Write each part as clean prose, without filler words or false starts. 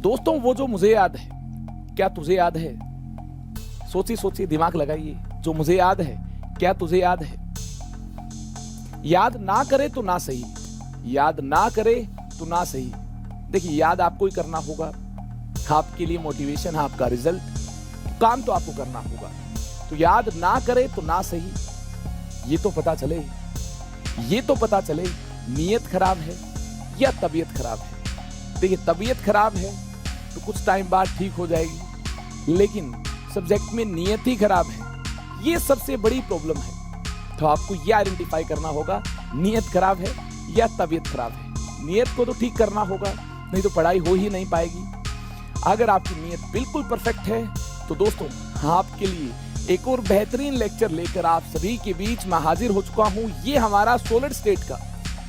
दोस्तों वो जो मुझे याद है, क्या तुझे याद है? सोचिए सोचिए, दिमाग लगाइए। जो मुझे याद है, क्या तुझे याद है? याद ना करे तो ना सही, याद ना करे तो ना सही। देखिए, याद आपको ही करना होगा। आपके लिए मोटिवेशन, आपका रिजल्ट, काम तो आपको करना होगा। तो याद ना करे तो ना सही, ये तो पता चले, ये तो पता चले नीयत खराब है या तबीयत खराब है। देखिए, तबीयत खराब है तो कुछ टाइम बाद ठीक हो जाएगी, लेकिन सब्जेक्ट में नीयत ही खराब है, ये सबसे बड़ी प्रॉब्लम है। तो आपको ये आइडेंटिफाई करना होगा, नीयत खराब है या तबीयत खराब है। नीयत को तो ठीक करना होगा, नहीं तो पढ़ाई हो ही नहीं पाएगी। अगर आपकी नीयत बिल्कुल परफेक्ट है तो दोस्तों, आपके लिए एक और बेहतरीन लेक्चर लेकर आप सभी के बीच में हाजिर हो चुका हूं। ये हमारा सॉलिड स्टेट का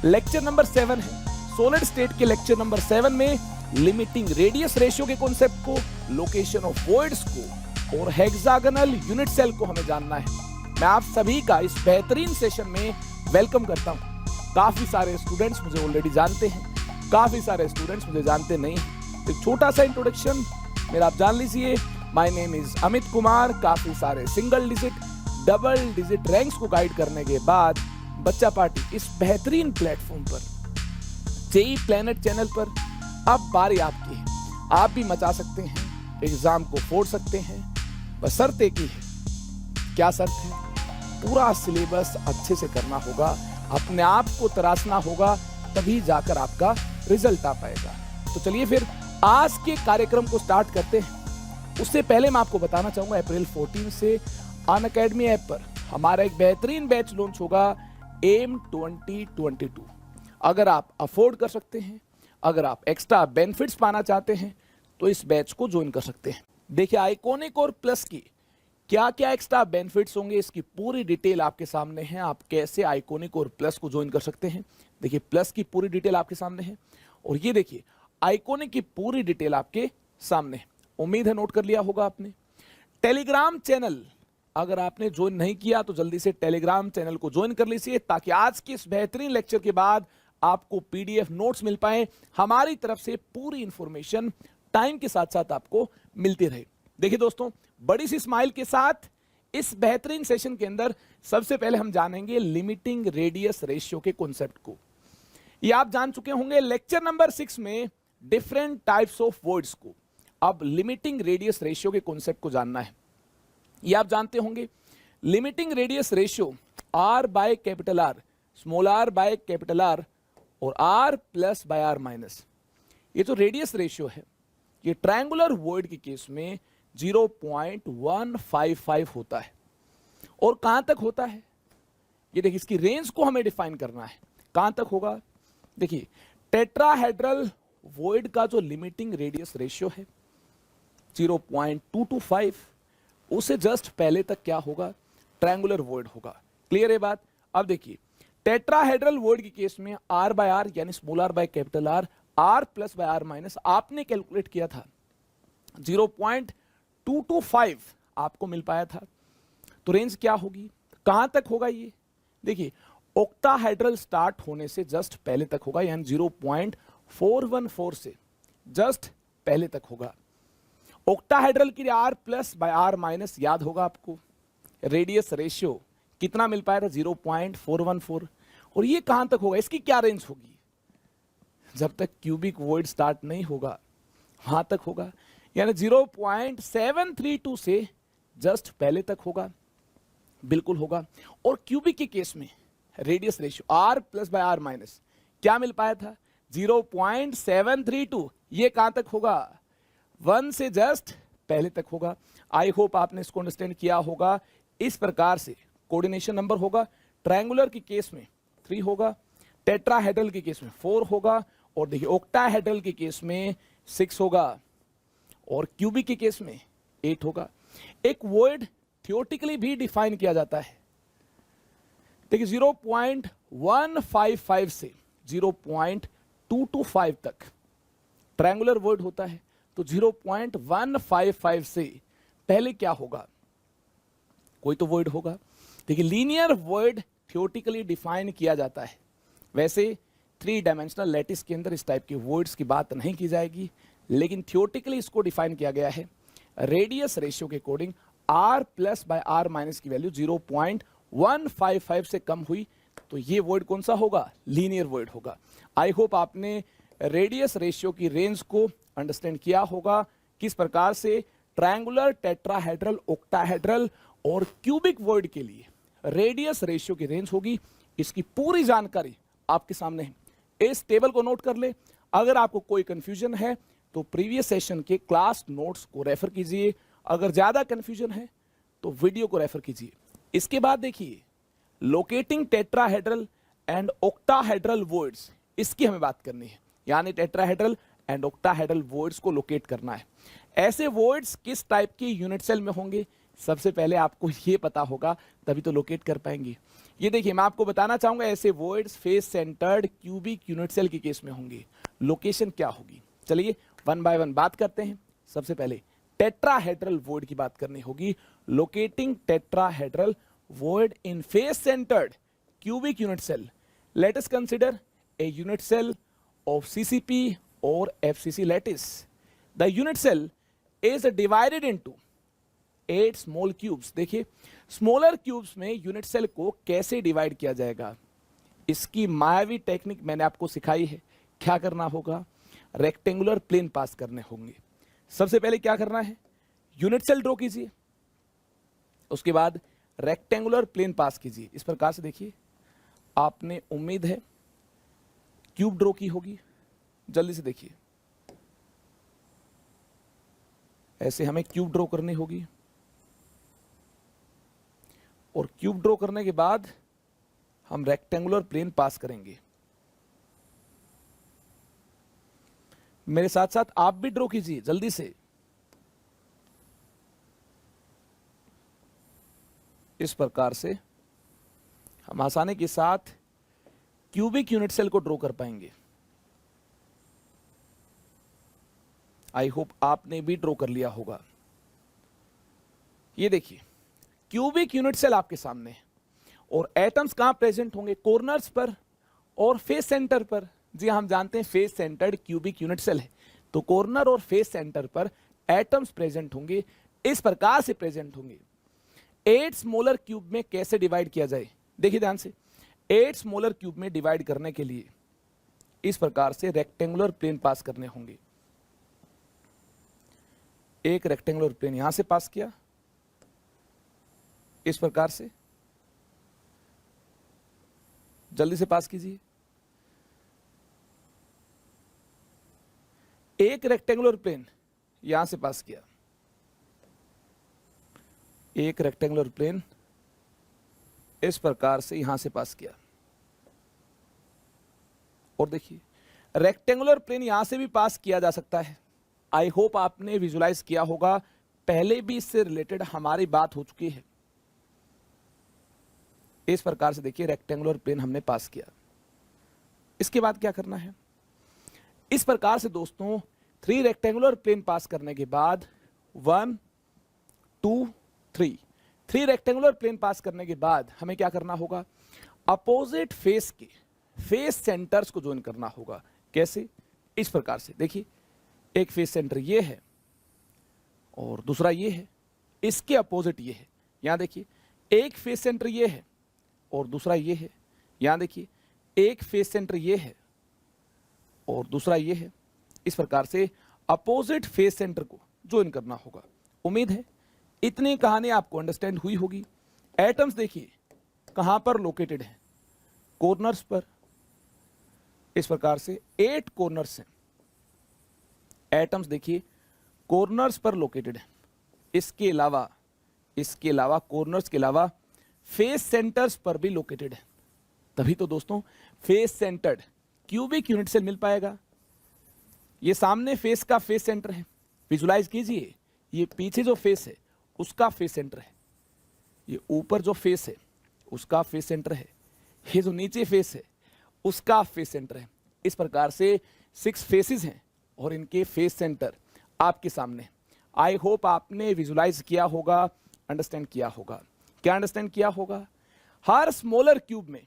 लेक्चर नंबर 7 है। सॉलिड स्टेट के लेक्चर नंबर 7 में लिमिटिंग रेडियस रेशियो के कॉन्सेप्ट को, लोकेशन ऑफ वॉइड्स को और हेक्सागोनल यूनिट सेल को हमें जानना है। मैं आप सभी का इस बेहतरीन सेशन में वेलकम करता हूं। काफी सारे स्टूडेंट्स मुझे ऑलरेडी जानते हैं, काफी सारे स्टूडेंट्स मुझे जानते नहीं। एक छोटा सा इंट्रोडक्शन मेरा आप जान लीजिए। My name is Amit Kumar. काफी सारे single digit, double digit ranks को गाइड करने के बाद बच्चा पार्टी इस बेहतरीन प्लेटफॉर्म पर, जेई प्लेनेट चैनल पर अब बारी आपकी है। आप भी मचा सकते हैं, एग्जाम को फोड़ सकते हैं, बस शर्त एक ही है। क्या शर्त है? पूरा सिलेबस अच्छे से करना होगा, अपने आप को तराशना होगा, तभी जाकर आपका रिजल्ट आ पाएगा। तो चलिए फिर आज के कार्यक्रम को स्टार्ट करते हैं। उससे पहले मैं आपको बताना चाहूंगा, अप्रैल 14 से अनअकैडमी ऐप पर हमारा एक बेहतरीन बैच लॉन्च होगा, एम 2022। अगर आप अफोर्ड कर सकते हैं, अगर आप एक्स्ट्रा बेनिफिट्स पाना चाहते हैं, तो इस बैच को ज्वाइन कर सकते हैं। देखिए, आइकॉनिक और प्लस की क्या क्या एक्स्ट्रा बेनिफिट्स होंगे, इसकी पूरी डिटेल आपके सामने है। आप कैसे आइकॉनिक और प्लस को ज्वाइन कर सकते हैं, देखिए प्लस की पूरी डिटेल आपके सामने है, और ये देखिए आइकॉनिक की पूरी डिटेल आपके सामने है। उम्मीद है नोट कर लिया होगा आपने। टेलीग्राम चैनल अगर आपने ज्वाइन नहीं किया तो जल्दी से टेलीग्राम चैनल को ज्वाइन कर लीजिए, ताकि आज के इस बेहतरीन लेक्चर के बाद आपको पीडीएफ नोट्स मिल पाए। हमारी तरफ से पूरी इंफॉर्मेशन टाइम के साथ साथ आपको मिलती रहे। देखिए दोस्तों, बड़ी सी स्माइल के साथ इस बेहतरीन सेशन के अंदर सबसे पहले हम जानेंगे लिमिटिंग रेडियस रेशियो के कॉन्सेप्ट को। ये आप जान चुके होंगे लेक्चर नंबर 6 में डिफरेंट टाइप्स ऑफ वर्ड्स को। अब लिमिटिंग रेडियस रेशियो के कॉन्सेप्ट को जानना है। ये आप जानते होंगे, limiting radius ratio r by capital R, small are by capital R और r plus by R minus. ये जो रेडियस रेशियो है, ये ट्रायंगुलर वर्ड के केस में 0.155 होता है। और कहां तक होता है? ये देखिए, इसकी रेंज को हमें डिफाइन करना है, कहां तक होगा। देखिए, टेट्राहेड्रल वॉइड का जो लिमिटिंग रेडियस रेशियो है 0.225, उसे जस्ट पहले तक क्या होगा? ट्रायंगुलर वॉइड होगा। क्लियर है बात? अब देखिए, टेट्राहेड्रल वॉइड के केस में आर बाय आर यानी small are by capital R, R plus by R minus आपने कैलकुलेट किया था 0.225 आपको मिल पाया था। तो रेंज क्या होगी, कहां तक होगा ये? देखिए, ऑक्टाहेड्रल स्टार्ट होने से जस्ट पहले तक होगा, यानी 0.414 से जस्ट पहले तक होगा। ऑक्टाहेड्रल की R plus by R minus याद होगा आपको, रेडियस रेशियो कितना मिल पाया था? 0.414। और ये कहां तक होगा, इसकी क्या रेंज होगी? जब तक क्यूबिक वॉइड स्टार्ट नहीं होगा वहां तक होगा, यानी 0.732 से जस्ट पहले तक होगा, बिल्कुल होगा। और क्यूबिक के केस में radius ratio R plus by R minus क्या मिल पाया था? 0.732। ये कहां तक होगा? 1 से जस्ट पहले तक होगा। आई होप आपने इसको अंडरस्टैंड किया होगा। इस प्रकार से कोऑर्डिनेशन नंबर होगा। ट्रायंगुलर के केस में 3 होगा, टेट्राहेड्रल के केस में 4 होगा, और देखिए ऑक्टाहेड्रल के केस में 6 होगा, और क्यूबिक के केस में 8 होगा। एक वॉइड थियोरेटिकली भी डिफाइन किया जाता है। देखिए, 0.155 से 0.225 तक ट्रायंगुलर वॉइड होता है। तो 0.155 से पहले क्या होगा? कोई तो वॉइड होगा। देखिए, लीनियर वॉइड थियोरेटिकली डिफाइन किया जाता है। वैसे 3 डायमेंशनल लैटिस के अंदर इस टाइप के वॉइड्स की बात नहीं की जाएगी। लेकिन थियोरेटिकली इसको डिफाइन किया गया है रेडियस रेशियो के according r plus by r minus की वैल्यू 0.155 से कम हुई तो ये वॉइड कौन सा होगा, लीनियर वॉइड होगा। आई होप आपने रेडियस रेशियो की रेंज को अंडरस्टैंड किया होगा, किस प्रकार से ट्रायंगुलर, टेट्राहेड्रल, ऑक्टाहेड्रल और क्यूबिक वॉइड के लिए रेडियस रेशियो की रेंज होगी। इसकी पूरी जानकारी आपके सामने है। इस टेबल को नोट कर ले। अगर आपको कोई कंफ्यूजन है तो प्रीवियस सेशन के क्लास नोट्स को रेफर कीजिए, अगर ज्यादा कंफ्यूजन है तो वीडियो को रेफर कीजिए। इसके बाद देखिए locating tetrahedral and octahedral voids, इसकी हमें बात करनी है, यानी टेट्राहेड्रल एंड ऑक्टाहेड्रल वॉइड्स को लोकेट करना है। ऐसे वॉइड्स किस टाइप के यूनिट सेल में होंगे, सबसे पहले आपको ये पता होगा, तभी तो लोकेट कर पाएंगे। ये देखिए मैं आपको बताना चाहूंगा ऐसे voids face centred cubic unit cell के केस में होंगे, लोकेशन क्या होगी। चलिए वन बाय वन बात करते हैं। सबसे पहले टेट्राहेड्रल वॉइड की बात करनी होगी। Locating tetrahedral void in face centred cubic unit cell. Let us consider a unit cell of CCP or FCC lattice. The unit cell is divided into 8 small cubes. देखिए स्मॉलर क्यूब्स में unit cell को कैसे divide किया जाएगा, इसकी मायावी technique मैंने आपको सिखाई है। क्या करना होगा, रेक्टेंगुलर प्लेन पास करने होंगे। सबसे पहले क्या करना है, यूनिट सेल ड्रॉ कीजिए, उसके बाद रेक्टेंगुलर प्लेन पास कीजिए। इस प्रकार से देखिए आपने, उम्मीद है क्यूब ड्रॉ की होगी। जल्दी से देखिए, ऐसे हमें क्यूब ड्रॉ करनी होगी और क्यूब ड्रॉ करने के बाद हम रेक्टेंगुलर प्लेन पास करेंगे। मेरे साथ साथ आप भी ड्रॉ कीजिए जल्दी से। इस प्रकार से हम आसानी के साथ क्यूबिक यूनिट सेल को ड्रॉ कर पाएंगे। आई होप आपने भी ड्रॉ कर लिया होगा। ये देखिए क्यूबिक यूनिट सेल आपके सामने है और एटम्स कहां प्रेजेंट होंगे, कॉर्नर्स पर और फेस सेंटर पर। जी हम जानते हैं face centred cubic unit cell है, तो कॉर्नर और फेस सेंटर पर एटम्स प्रेजेंट होंगे, इस प्रकार से प्रेजेंट होंगे। 8 स्मॉलर क्यूब में कैसे डिवाइड किया जाए, देखिए ध्यान से। 8 स्मॉलर क्यूब में डिवाइड करने के लिए इस प्रकार से रेक्टेंगुलर प्लेन पास करने होंगे। एक रेक्टेंगुलर प्लेन यहां से पास किया, इस प्रकार से जल्दी से पास कीजिए। एक रेक्टेंगुलर प्लेन यहां से पास किया, एक रेक्टेंगुलर प्लेन इस प्रकार से यहां से पास किया। और देखिए रेक्टेंगुलर प्लेन यहां से भी पास किया जा सकता है। आई होप आपने विजुलाइज किया होगा, पहले भी इससे रिलेटेड हमारी बात हो चुकी है। इस प्रकार से देखिए रेक्टेंगुलर प्लेन हमने पास किया। इसके बाद क्या करना है, इस प्रकार से दोस्तों 3 रेक्टेंगुलर प्लेन पास करने के बाद 1 2 3 रेक्टेंगुलर प्लेन पास करने के बाद हमें क्या करना होगा, अपोजिट फेस के फेस सेंटर्स को ज्वाइन करना होगा। कैसे, इस प्रकार से देखिए एक फेस सेंटर ये है और दूसरा ये है, इसके अपोजिट ये है। यहां देखिए एक फेस सेंटर ये है और दूसरा ये है। यहां देखिए एक फेस सेंटर ये है और दूसरा ये है। इस प्रकार से अपोजिट फेस सेंटर को ज्वाइन करना होगा। उम्मीद है इतनी कहानी आपको अंडरस्टैंड हुई होगी। एटम्स देखिए कहां पर लोकेटेड है, कॉर्नर्स पर। इस प्रकार से 8 कॉर्नर्स हैं। एटम्स देखिए कॉर्नर्स पर लोकेटेड है। इसके अलावा कॉर्नर्स के अलावा फेस सेंटर्स पर भी लोकेटेड है। तभी तो दोस्तों face centred cubic unit cell मिल पाएगा। ये सामने फेस का फेस सेंटर है, विजुलाइज कीजिए। ये पीछे जो फेस है उसका फेस सेंटर है, ये ऊपर जो फेस है उसका फेस सेंटर है, ये जो नीचे फेस है उसका फेस सेंटर है। इस प्रकार से 6 फेसेस हैं और इनके फेस सेंटर आपके सामने। आई होप आपने विजुलाइज किया होगा, अंडरस्टैंड किया होगा। क्या अंडरस्टैंड किया होगा, हर स्मॉलर क्यूब में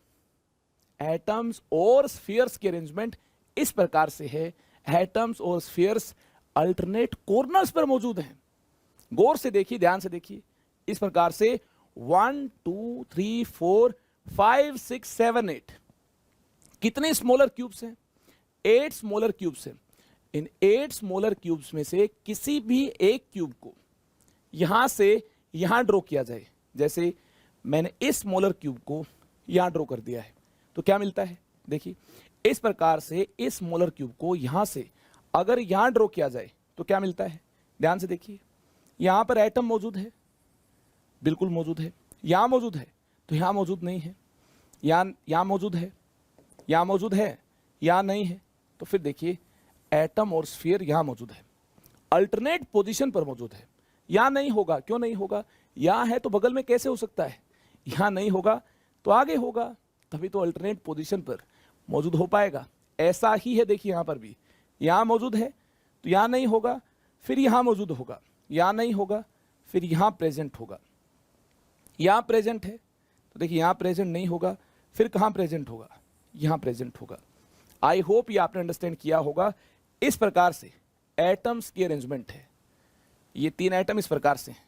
एटम्स और स्फीयर्स की अरेंजमेंट इस प्रकार से है। एटम्स और स्फीयर्स अल्टरनेट कॉर्नर्स पर मौजूद हैं। गौर से देखिए, ध्यान से देखिए, इस प्रकार से 1 2 3 4 5 6 7 8 कितने स्मॉलर क्यूब्स हैं? 8 स्मॉलर क्यूब्स हैं। इन 8 स्मॉलर क्यूब्स में से किसी भी एक क्यूब को यहां से यहां ड्रॉ किया जाए, जैसे मैंने इस स्मॉलर क्यूब को यहां ड्रॉ कर दिया है, तो क्या मिलता है? देखिए, इस प्रकार से इस स्मॉलर क्यूब को यहां से अगर यहां ड्रॉ किया जाए तो क्या मिलता है? ध्यान से देखिए, यहां पर एटम मौजूद है, बिल्कुल मौजूद है। यहां मौजूद है तो यहां मौजूद नहीं है, यहां मौजूद है, यहां मौजूद है, यहां नहीं है। तो फिर देखिए, एटम और स्फीयर यहां मौजूद है, अल्टरनेट पोजीशन पर मौजूद है। यहां नहीं होगा, क्यों नहीं होगा? यहां है तो बगल में कैसे हो सकता है? यहां नहीं होगा तो आगे होगा, तभी तो अल्टरनेट पोजीशन पर मौजूद हो पाएगा। ऐसा ही है, देखिए यहां पर भी, यहां मौजूद है तो यहां नहीं होगा, फिर यहां मौजूद होगा, यहां नहीं होगा, फिर यहां प्रेजेंट होगा। यहां प्रेजेंट है तो देखिए यहां प्रेजेंट नहीं होगा, फिर कहां प्रेजेंट होगा? यहां प्रेजेंट होगा। आई होप ये आपने अंडरस्टैंड किया होगा। इस प्रकार से एटम्स की अरेंजमेंट है। ये 3 एटम इस प्रकार से हैं,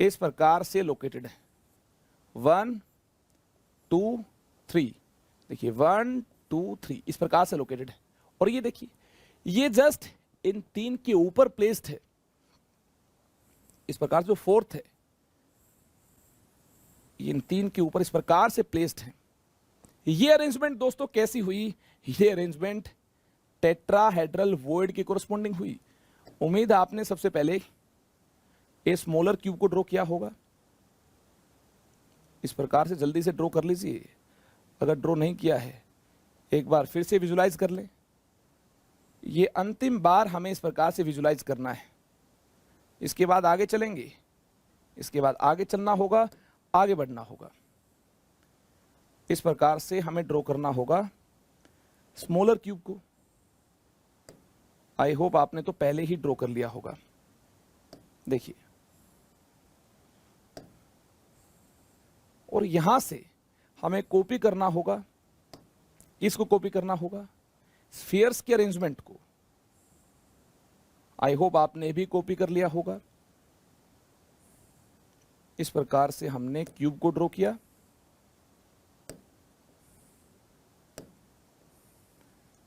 इस प्रकार से लोकेटेड है। 1 2 3, देखिए 1 2 3 इस प्रकार से लोकेटेड है। और ये देखिए, ये जस्ट इन 3 के ऊपर प्लेस्ड है। इस प्रकार जो फोर्थ है, ये इन 3 के ऊपर इस प्रकार से प्लेस्ड है। ये अरेंजमेंट दोस्तों कैसी हुई? ये अरेंजमेंट टेट्राहेड्रल वॉइड के कोरस्पॉन्डिंग हुई। उम्मीद है आपने सबसे पहले ए स्मॉलर क्यूब को ड्रॉ किया होगा। इस प्रकार से जल्दी से ड्रॉ कर लीजिए। अगर ड्रॉ नहीं किया है, एक बार फिर से विजुलाइज कर लें। ये अंतिम बार हमें इस प्रकार से विजुलाइज करना है। इसके बाद आगे चलेंगे, इसके बाद आगे चलना होगा, आगे बढ़ना होगा। इस प्रकार से हमें ड्रॉ करना होगा स्मॉलर क्यूब को। आई होप आपने तो पहले ही ड्रॉ कर लिया होगा। देखिए, और यहां से हमें कॉपी करना होगा, इसको कॉपी करना होगा, स्फीयर्स के अरेंजमेंट को। आई होप आपने भी कॉपी कर लिया होगा। इस प्रकार से हमने क्यूब को ड्रॉ किया।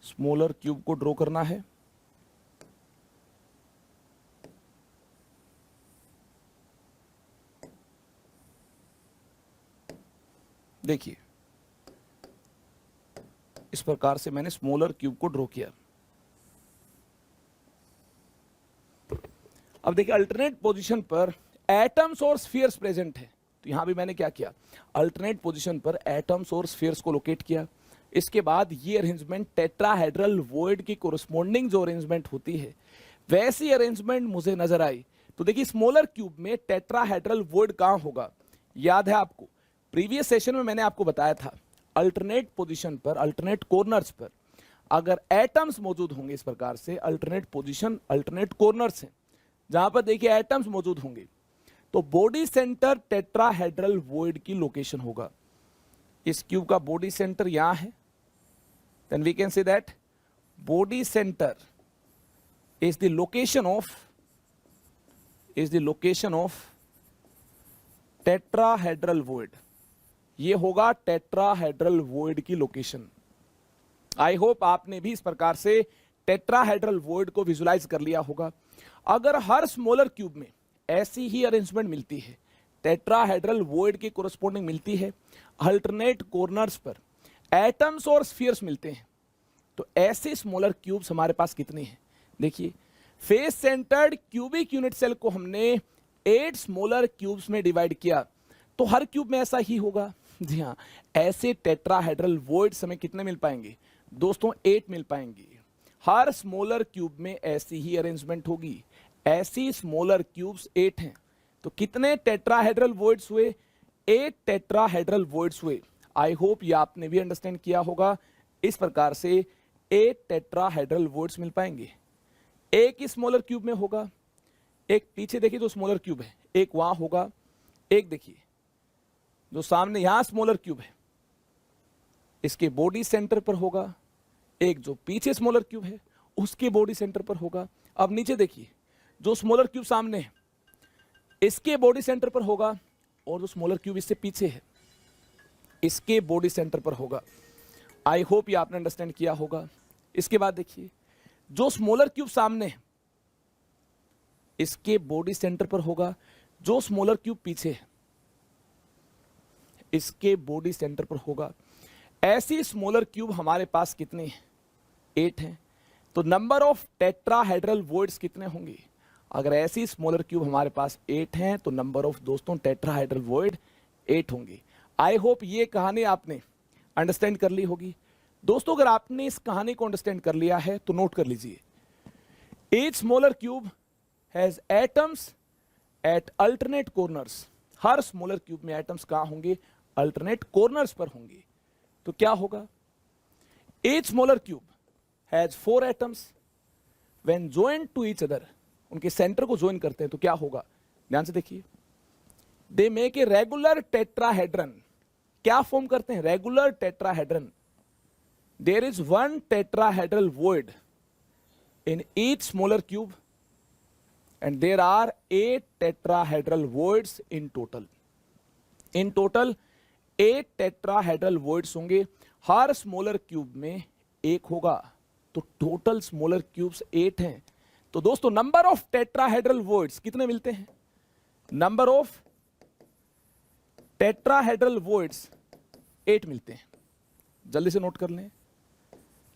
स्मॉलर क्यूब को ड्रॉ करना है। देखिए, इस प्रकार से मैंने स्मॉलर क्यूब को ड्रॉ किया। अब देखिए, अल्टरनेट पोजीशन पर एटम्स और स्फीयर्स प्रेजेंट है। तो यहां भी मैंने क्या किया? अल्टरनेट पोजीशन पर एटम्स और स्फीयर्स को लोकेट किया। इसके बाद ये अरेंजमेंट टेट्राहेड्रल वॉइड की कोरस्पॉन्डिंग जो अरेंजमेंट होती है, वैसी अरेंजमेंट मुझे नजर आई। तो देखिए, स्मॉलर क्यूब में टेट्राहेड्रल वॉइड कहां होगा? याद है आपको, प्रीवियस सेशन में मैंने आपको बताया था, अल्टरनेट पोजीशन पर, अल्टरनेट कॉर्नर्स पर अगर एटम्स मौजूद होंगे, इस प्रकार से अल्टरनेट पोजीशन, अल्टरनेट कॉर्नर्स हैं जहां पर देखिए एटम्स मौजूद होंगे, तो बॉडी सेंटर टेट्राहेड्रल वॉइड की लोकेशन होगा। इस क्यूब का बॉडी सेंटर यहां है, then we can say that body centre is the location of tetrahedral void. ये होगा टेट्राहेड्रल वॉइड की लोकेशन। आई होप आपने भी इस प्रकार से टेट्राहेड्रल वॉइड को विजुलाइज कर लिया होगा। अगर हर स्मॉलर क्यूब में ऐसी ही अरेंजमेंट मिलती है, टेट्राहेड्रल वॉइड के कोरस्पॉन्डिंग मिलती है, अल्टरनेट कॉर्नर्स पर एटम्स और स्फीयर्स मिलते हैं, तो ऐसे स्मॉलर क्यूब्स हमारे पास कितने हैं? देखिए, face centred cubic unit cell को हमने 8 स्मॉलर क्यूब्स में डिवाइड किया, तो हर क्यूब में ऐसा ही होगा। जी हाँ, ऐसे टेट्राहेड्रल वॉइड्स हमें कितने मिल पाएंगे दोस्तों? 8 मिल पाएंगे। हर स्मॉलर क्यूब में ऐसी ही अरेंजमेंट होगी। ऐसी स्मॉलर क्यूब्स 8 हैं, तो कितने टेट्राहेड्रल वॉइड्स हुए? 8 टेट्राहेड्रल वॉइड्स हुए। आई होप ये आपने भी अंडरस्टैंड किया होगा। इस प्रकार से 8 टेट्राहेड्रल वॉइड्स मिल पाएंगे। एक ही स्मॉलर क्यूब में होगा, एक पीछे देखिए जो स्मॉलर क्यूब है, एक वहां होगा, एक देखिए जो सामने यहां स्मॉलर क्यूब है, इसके बॉडी सेंटर पर होगा, एक जो पीछे स्मॉलर क्यूब है, उसके बॉडी सेंटर पर होगा। अब नीचे देखिए, जो स्मॉलर क्यूब सामने है इसके बॉडी सेंटर पर होगा, और जो स्मॉलर क्यूब इससे पीछे है इसके बॉडी सेंटर पर होगा। आई होप ये आपने अंडरस्टैंड किया होगा। इसके बाद देखिए, जो स्मॉलर क्यूब सामने है इसके बॉडी सेंटर पर होगा, जो स्मॉलर क्यूब पीछे है इसके बॉडी सेंटर पर होगा। ऐसी स्मॉलर क्यूब हमारे पास कितने हैं? 8 हैं। तो नंबर ऑफ टेट्राहेड्रल वॉइड्स कितने होंगे? अगर ऐसी स्मॉलर क्यूब हमारे पास 8 हैं तो नंबर ऑफ दोस्तों टेट्राहेड्रल वॉइड 8 होंगे। आई होप ये कहानी आपने अंडरस्टैंड कर ली होगी। दोस्तों अगर आपने इस कहानी को अंडरस्टैंड कर लिया है तो नोट कर लीजिए, each smaller cube has atoms at alternate corners. हर स्मॉलर क्यूब में एटम्स कहां होंगे? अल्टरनेट कॉर्नर्स पर होंगे। तो क्या होगा? Each smaller cube has 4 atoms when joined to each other. उनके सेंटर को ज्वाइन करते हैं तो क्या होगा? ध्यान से देखिए, they make a regular tetrahedron. क्या फॉर्म करते हैं? Regular tetrahedron. There is 1 tetrahedral void in each smaller cube and there are 8 tetrahedral voids in total. In total 8 tetrahedral voids होंगे, हर स्मॉलर क्यूब में एक होगा। तो टोटल स्मॉलर क्यूब्स 8 हैं। तो दोस्तों नंबर ऑफ टेट्राहेड्रल वॉइड्स कितने मिलते हैं? नंबर ऑफ टेट्राहेड्रल वॉइड्स 8 मिलते हैं। जल्दी से नोट कर लें,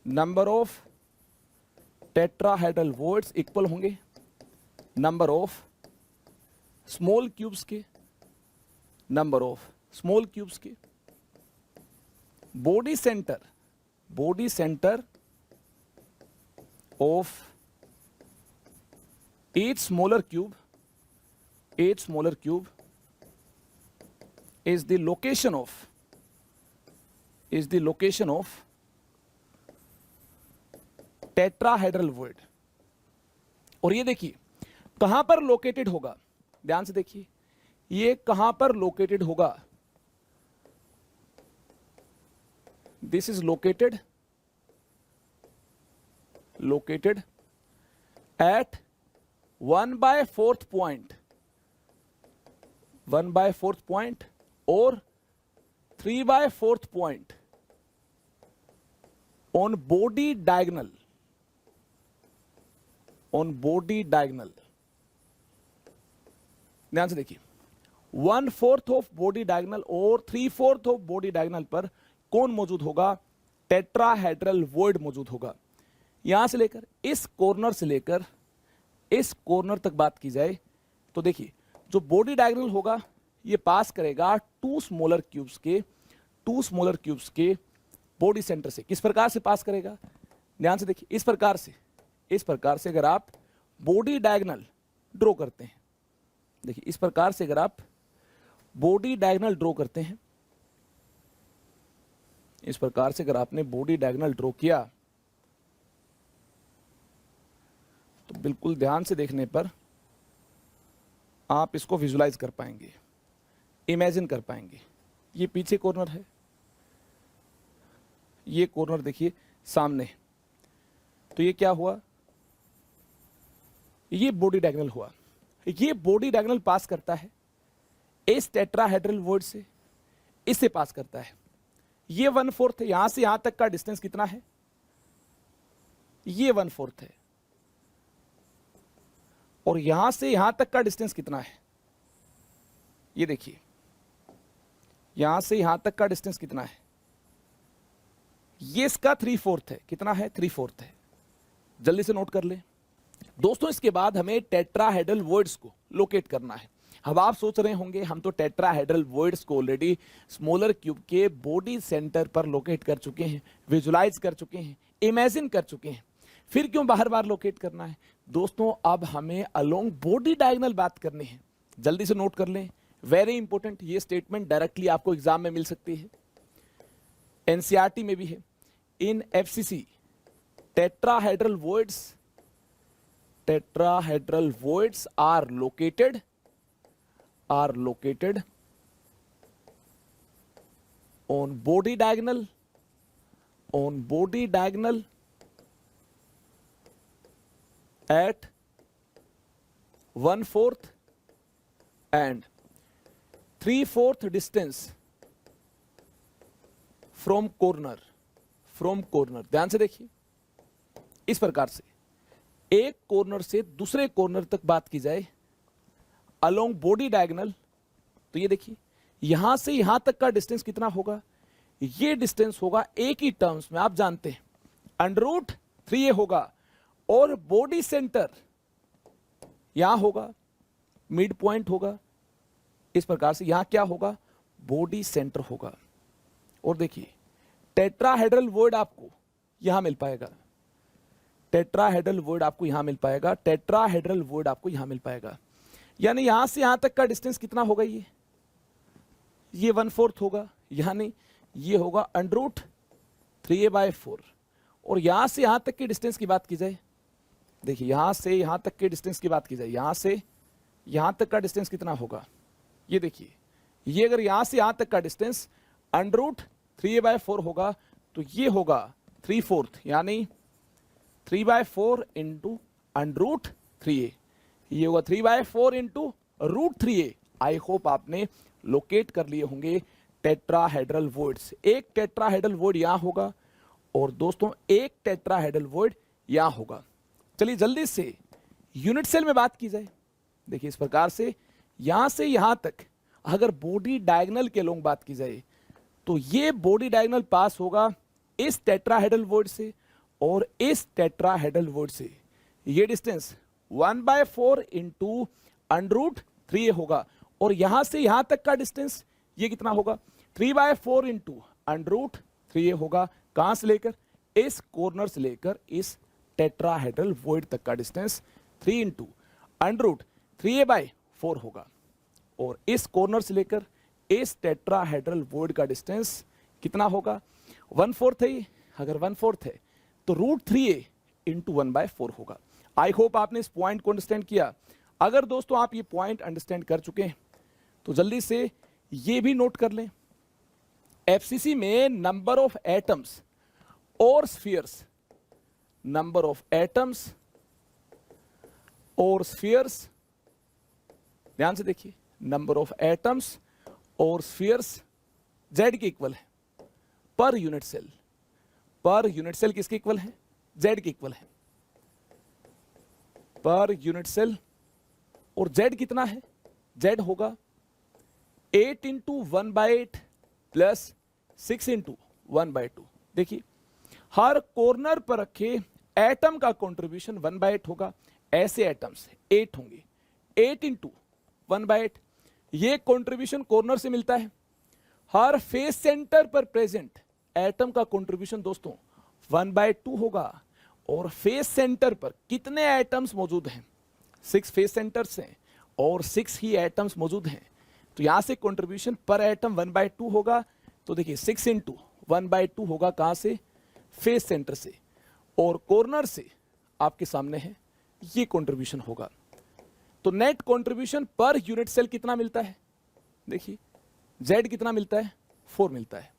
number of tetrahedral voids equal होंगे नंबर ऑफ स्मॉल क्यूब्स के, नंबर ऑफ स्मॉल क्यूब्स के body centre of each smaller cube is the location of tetrahedral void। और ये देखिए कहां पर लोकेटेड होगा, ध्यान से देखिए ये कहां पर लोकेटेड होगा। This is located at 1/4 point, 1/4 point और 3/4 पॉइंट ऑन बॉडी डायगोनल, ध्यान से देखिए 1/4 ऑफ बॉडी डायगोनल और 3/4 ऑफ बॉडी डायगोनल पर कौन मौजूद होगा? टेट्राहेड्रल वॉइड मौजूद होगा। यहां से लेकर इस कॉर्नर से लेकर इस कॉर्नर तक बात की जाए तो देखिए जो बॉडी डायगोनल होगा ये पास करेगा 2 स्मॉलर क्यूब्स के बॉडी सेंटर से। किस प्रकार से पास करेगा? ध्यान से देखिए, इस प्रकार से अगर आप बॉडी डायगोनल ड्रॉ करते हैं, देखिए इस प्रकार से अगर आप बॉडी डायगोनल ड्रॉ करते हैं, इस प्रकार से अगर आपने बॉडी डायगोनल ड्रॉ किया तो बिल्कुल ध्यान से देखने पर आप इसको विजुलाइज कर पाएंगे, इमेजिन कर पाएंगे। ये पीछे कॉर्नर है, ये कॉर्नर देखिए सामने, तो ये क्या हुआ? ये बॉडी डायगोनल हुआ। ये बॉडी डायगोनल पास करता है इस टेट्राहेड्रल वॉइड से, इससे पास करता है। ये 1/4 है, यहां से यहां तक का डिस्टेंस कितना है? ये 1/4 है। और यहां से यहां तक का डिस्टेंस कितना है? ये देखिए यहां से यहां तक का डिस्टेंस कितना है? ये इसका 3/4 है। कितना है? 3/4 है। जल्दी से नोट कर ले दोस्तों। इसके बाद हमें टेट्राहेड्रल वॉइड्स को लोकेट करना है। अब आप सोच रहे होंगे हम तो टेट्राहेड्रल वॉइड्स को ऑलरेडी स्मॉलर क्यूब के बॉडी सेंटर पर लोकेट कर चुके हैं, विजुलाइज कर चुके हैं, इमेजिन कर चुके हैं, फिर क्यों बार बार लोकेट करना है? दोस्तों अब हमें अलोंग बॉडी डायगोनल बात करनी है। जल्दी से नोट कर लें, वेरी इंपॉर्टेंट। ये स्टेटमेंट डायरेक्टली आपको एग्जाम में मिल सकती है, एनसीईआरटी में भी है। इन FCC tetrahedral voids are located on body diagonal at 1/4 and 3/4 distance from corner। ध्यान से देखिए, इस प्रकार से एक कॉर्नर से दूसरे कॉर्नर तक बात की जाए अलोंग बॉडी डायगोनल, तो ये देखिए यहां से यहां तक का डिस्टेंस कितना होगा, ये डिस्टेंस होगा एक ही टर्म्स में, आप जानते हैं √3a होगा, और बॉडी सेंटर यहां होगा, मिड पॉइंट होगा, इस प्रकार से यहां क्या होगा, बॉडी सेंटर होगा। और देखिए टेट्राहेड्रल वॉइड आपको यहां मिल पाएगा, टेट्राहेड्रल वॉइड आपको यहां मिल पाएगा, टेट्राहेड्रल वॉइड आपको यहां मिल पाएगा। यानी यहां से यहां तक का डिस्टेंस कितना होगा, ये 1/4 होगा, यानी ये होगा √3a/4। और यहां से यहां तक की डिस्टेंस की बात की जाए, देखिए यहां से यहां तक के डिस्टेंस की बात की जाए, यहां से यहां तक का डिस्टेंस कितना होगा, ये देखिए, ये अगर यहां से यहां तक का डिस्टेंस √3a/4 होगा, तो ये होगा 3/4, यानी 3/4 इंटू √3a, ये होगा 3/4 इंटू √3a। आई होप आपने लोकेट कर लिए होंगे टेट्राहेड्रल वॉइड्स। एक टेट्राहेड्रल वॉइड यहां होगा और दोस्तों एक टेट्राहेड्रल वॉइड यहां होगा। चलिए जल्दी से यूनिट सेल में बात की जाए, देखिए इस प्रकार से यहां तक अगर बॉडी डायगोनल के लोग बात की जाए, तो ये बॉडी डायगोनल पास होगा इस टेट्राहेड्रल वॉइड से और इस टेट्राहेड्रल वॉइड से। ये डिस्टेंस 1/4 इंटू √3a होगा, और यहां से यहां तक का डिस्टेंस ये कितना होगा, 3/4 इंटू √3a होगा। कहां से लेकर, इस कॉर्नर से लेकर इस टेट्राहेड्रल वॉइड तक का डिस्टेंस 3 इंटू √3a/4 होगा, और इस कॉर्नर से लेकर इस टेट्राहेड्रल वॉइड का डिस्टेंस कितना होगा, 1/4 है। अगर 1/4 है तो √3a इंटू 1/4 होगा। आई होप आपने इस पॉइंट को अंडरस्टैंड किया। अगर दोस्तों आप ये पॉइंट अंडरस्टैंड कर चुके हैं तो जल्दी से ये भी नोट कर लें, एफसीसी में नंबर ऑफ एटम्स और स्फीयर्स, नंबर ऑफ एटम्स और स्फीयर्स, ध्यान से देखिए, नंबर ऑफ एटम्स और स्फीयर्स जेड के इक्वल है per unit cell. Per unit cell किसके इक्वल है, जेड के इक्वल है पर यूनिट सेल। और जेड कितना है, जेड होगा 8 इंटू 1/8 प्लस 6 इंटू 1/2। देखिए हर कॉर्नर पर रखे एटम का कंट्रीब्यूशन 1/8 होगा, ऐसे एटम्स 8 होंगे, 8 इंटू 1/8। ये कंट्रीब्यूशन कॉर्नर से मिलता है। हर फेस सेंटर पर प्रेजेंट एटम का कंट्रीब्यूशन दोस्तों 1/2 होगा, और फेस सेंटर पर कितने एटम्स मौजूद हैं, 6 फेस सेंटर्स हैं और 6 ही एटम्स मौजूद हैं, तो यहां से कंट्रीब्यूशन पर एटम 1/2 होगा। तो देखिए 6 इंटू 1/2 होगा कहां से, फेस सेंटर से, और कॉर्नर से आपके सामने है, ये कंट्रीब्यूशन होगा। तो net contribution per unit cell कितना मिलता है, देखिए जेड कितना मिलता है, 4 मिलता है।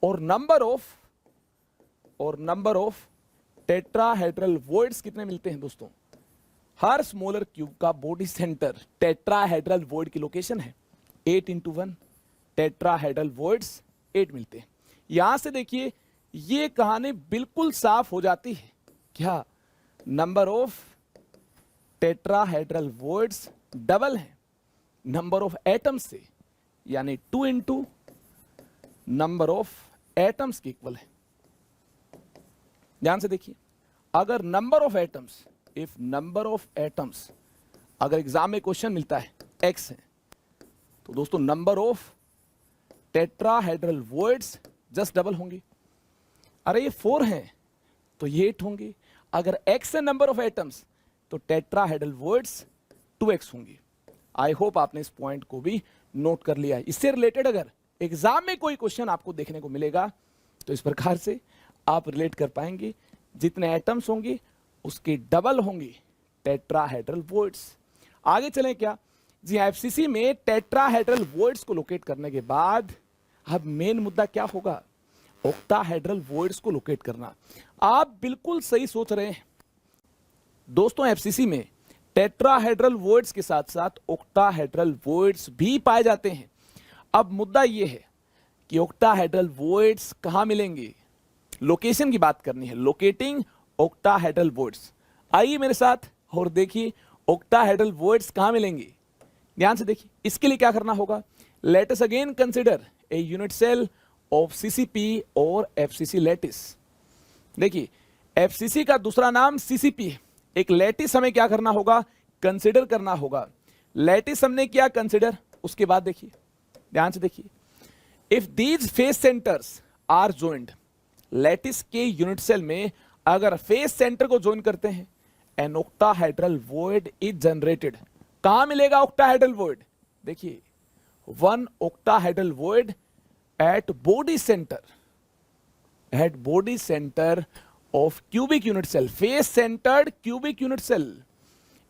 और नंबर ऑफ टेट्राहेड्रल वॉइड्स कितने मिलते हैं दोस्तों, हर स्मॉलर क्यूब का बॉडी सेंटर टेट्राहेड्रल वॉइड की लोकेशन है 8 इंटू 1, टेट्राहेड्रल वॉइड्स 8 मिलते हैं। यहां से देखिए ये कहानी बिल्कुल साफ हो जाती है, क्या number of tetrahedral voids double है नंबर ऑफ एटम्स से, यानी 2 इंटू नंबर ऑफ एटम्स के इक्वल है। ध्यान से देखिए, अगर number of atoms, if number of atoms, अगर एग्जाम में क्वेश्चन मिलता है x है, तो दोस्तों number of tetrahedral voids just double होंगे। अरे ये 4 है तो ये 8 होंगे। अगर x है नंबर ऑफ एटम्स तो टेट्राहेड्रल वॉइड्स 2x होंगे। आई होप आपने इस पॉइंट को भी नोट कर लिया है। इससे रिलेटेड अगर एग्जाम में कोई क्वेश्चन आपको देखने को मिलेगा तो इस प्रकार से आप रिलेट कर पाएंगे, जितने एटम्स होंगे उसके डबल होंगे टेट्राहेड्रल वॉइड्स। आगे चलें क्या जी, एफसीसी में टेट्राहेड्रल वॉइड्स को लोकेट करने के बाद अब मेन मुद्दा क्या होगा, ऑक्टाहेड्रल वॉइड्स को लोकेट करना। आप बिल्कुल सही सोच रहे हैं, दोस्तों एफसीसी में टेट्राहेड्रल वॉइड्स के साथ साथ ऑक्टाहेड्रल वॉइड्स भी पाए जाते हैं। अब मुद्दा यह है कि ऑक्टाहेड्रल वॉइड्स कहां मिलेंगे, लोकेशन की बात करनी है, लोकेटिंग ऑक्टाहेड्रल वॉइड्स। आइए मेरे साथ और देखिए ऑक्टाहेड्रल वॉइड्स कहां मिलेंगे। ध्यान से देखिए, इसके लिए क्या करना होगा, let us again consider a unit cell of CCP और एफसीसी लैटिस। देखिए एफसीसी का दूसरा नाम सीसीपी है, एक लैटिस हमें क्या करना होगा, कंसिडर करना होगा। लैटिस हमने क्या कंसिडर, उसके बाद देखिए ध्यान से देखिए, if these face centres are joined, lattice के यूनिट सेल में अगर फेस सेंटर को ज्वाइन करते हैं, an octahedral void is generated. कहां मिलेगा ऑक्टाहेड्रल वॉइड, देखिए one octahedral void at body centre of cubic unit cell, face centred cubic unit cell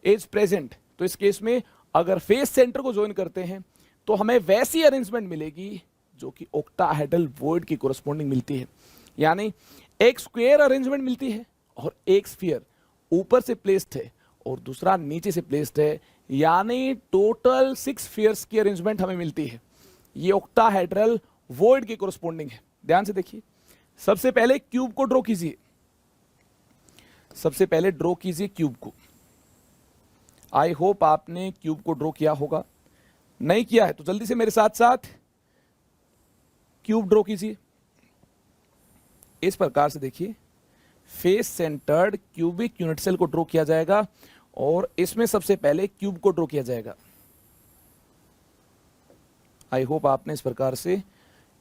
is present. तो इस केस में अगर फेस सेंटर को ज्वाइन करते हैं तो हमें वैसी अरेंजमेंट मिलेगी जो कि ऑक्टाहेड्रल वॉइड की कोरस्पॉन्डिंग मिलती है, यानी एक स्क्वायर अरेंजमेंट मिलती है और एक स्फीयर ऊपर से प्लेस्ड है और दूसरा नीचे से प्लेस्ड है, यानी टोटल 6 स्फीयर्स की अरेंजमेंट हमें मिलती है। ये ऑक्टाहेड्रल वॉइड की कोरस्पॉन्डिंग है। ध्यान से देखिए, सबसे पहले क्यूब को ड्रॉ कीजिए, सबसे पहले ड्रॉ कीजिए क्यूब को। आई होप आपने क्यूब को ड्रॉ किया होगा, नहीं किया है तो जल्दी से मेरे साथ साथ क्यूब ड्रॉ कीजिए। इस प्रकार से देखिए face centred cubic unit cell को ड्रॉ किया जाएगा और इसमें सबसे पहले क्यूब को ड्रॉ किया जाएगा। आई होप आपने इस प्रकार से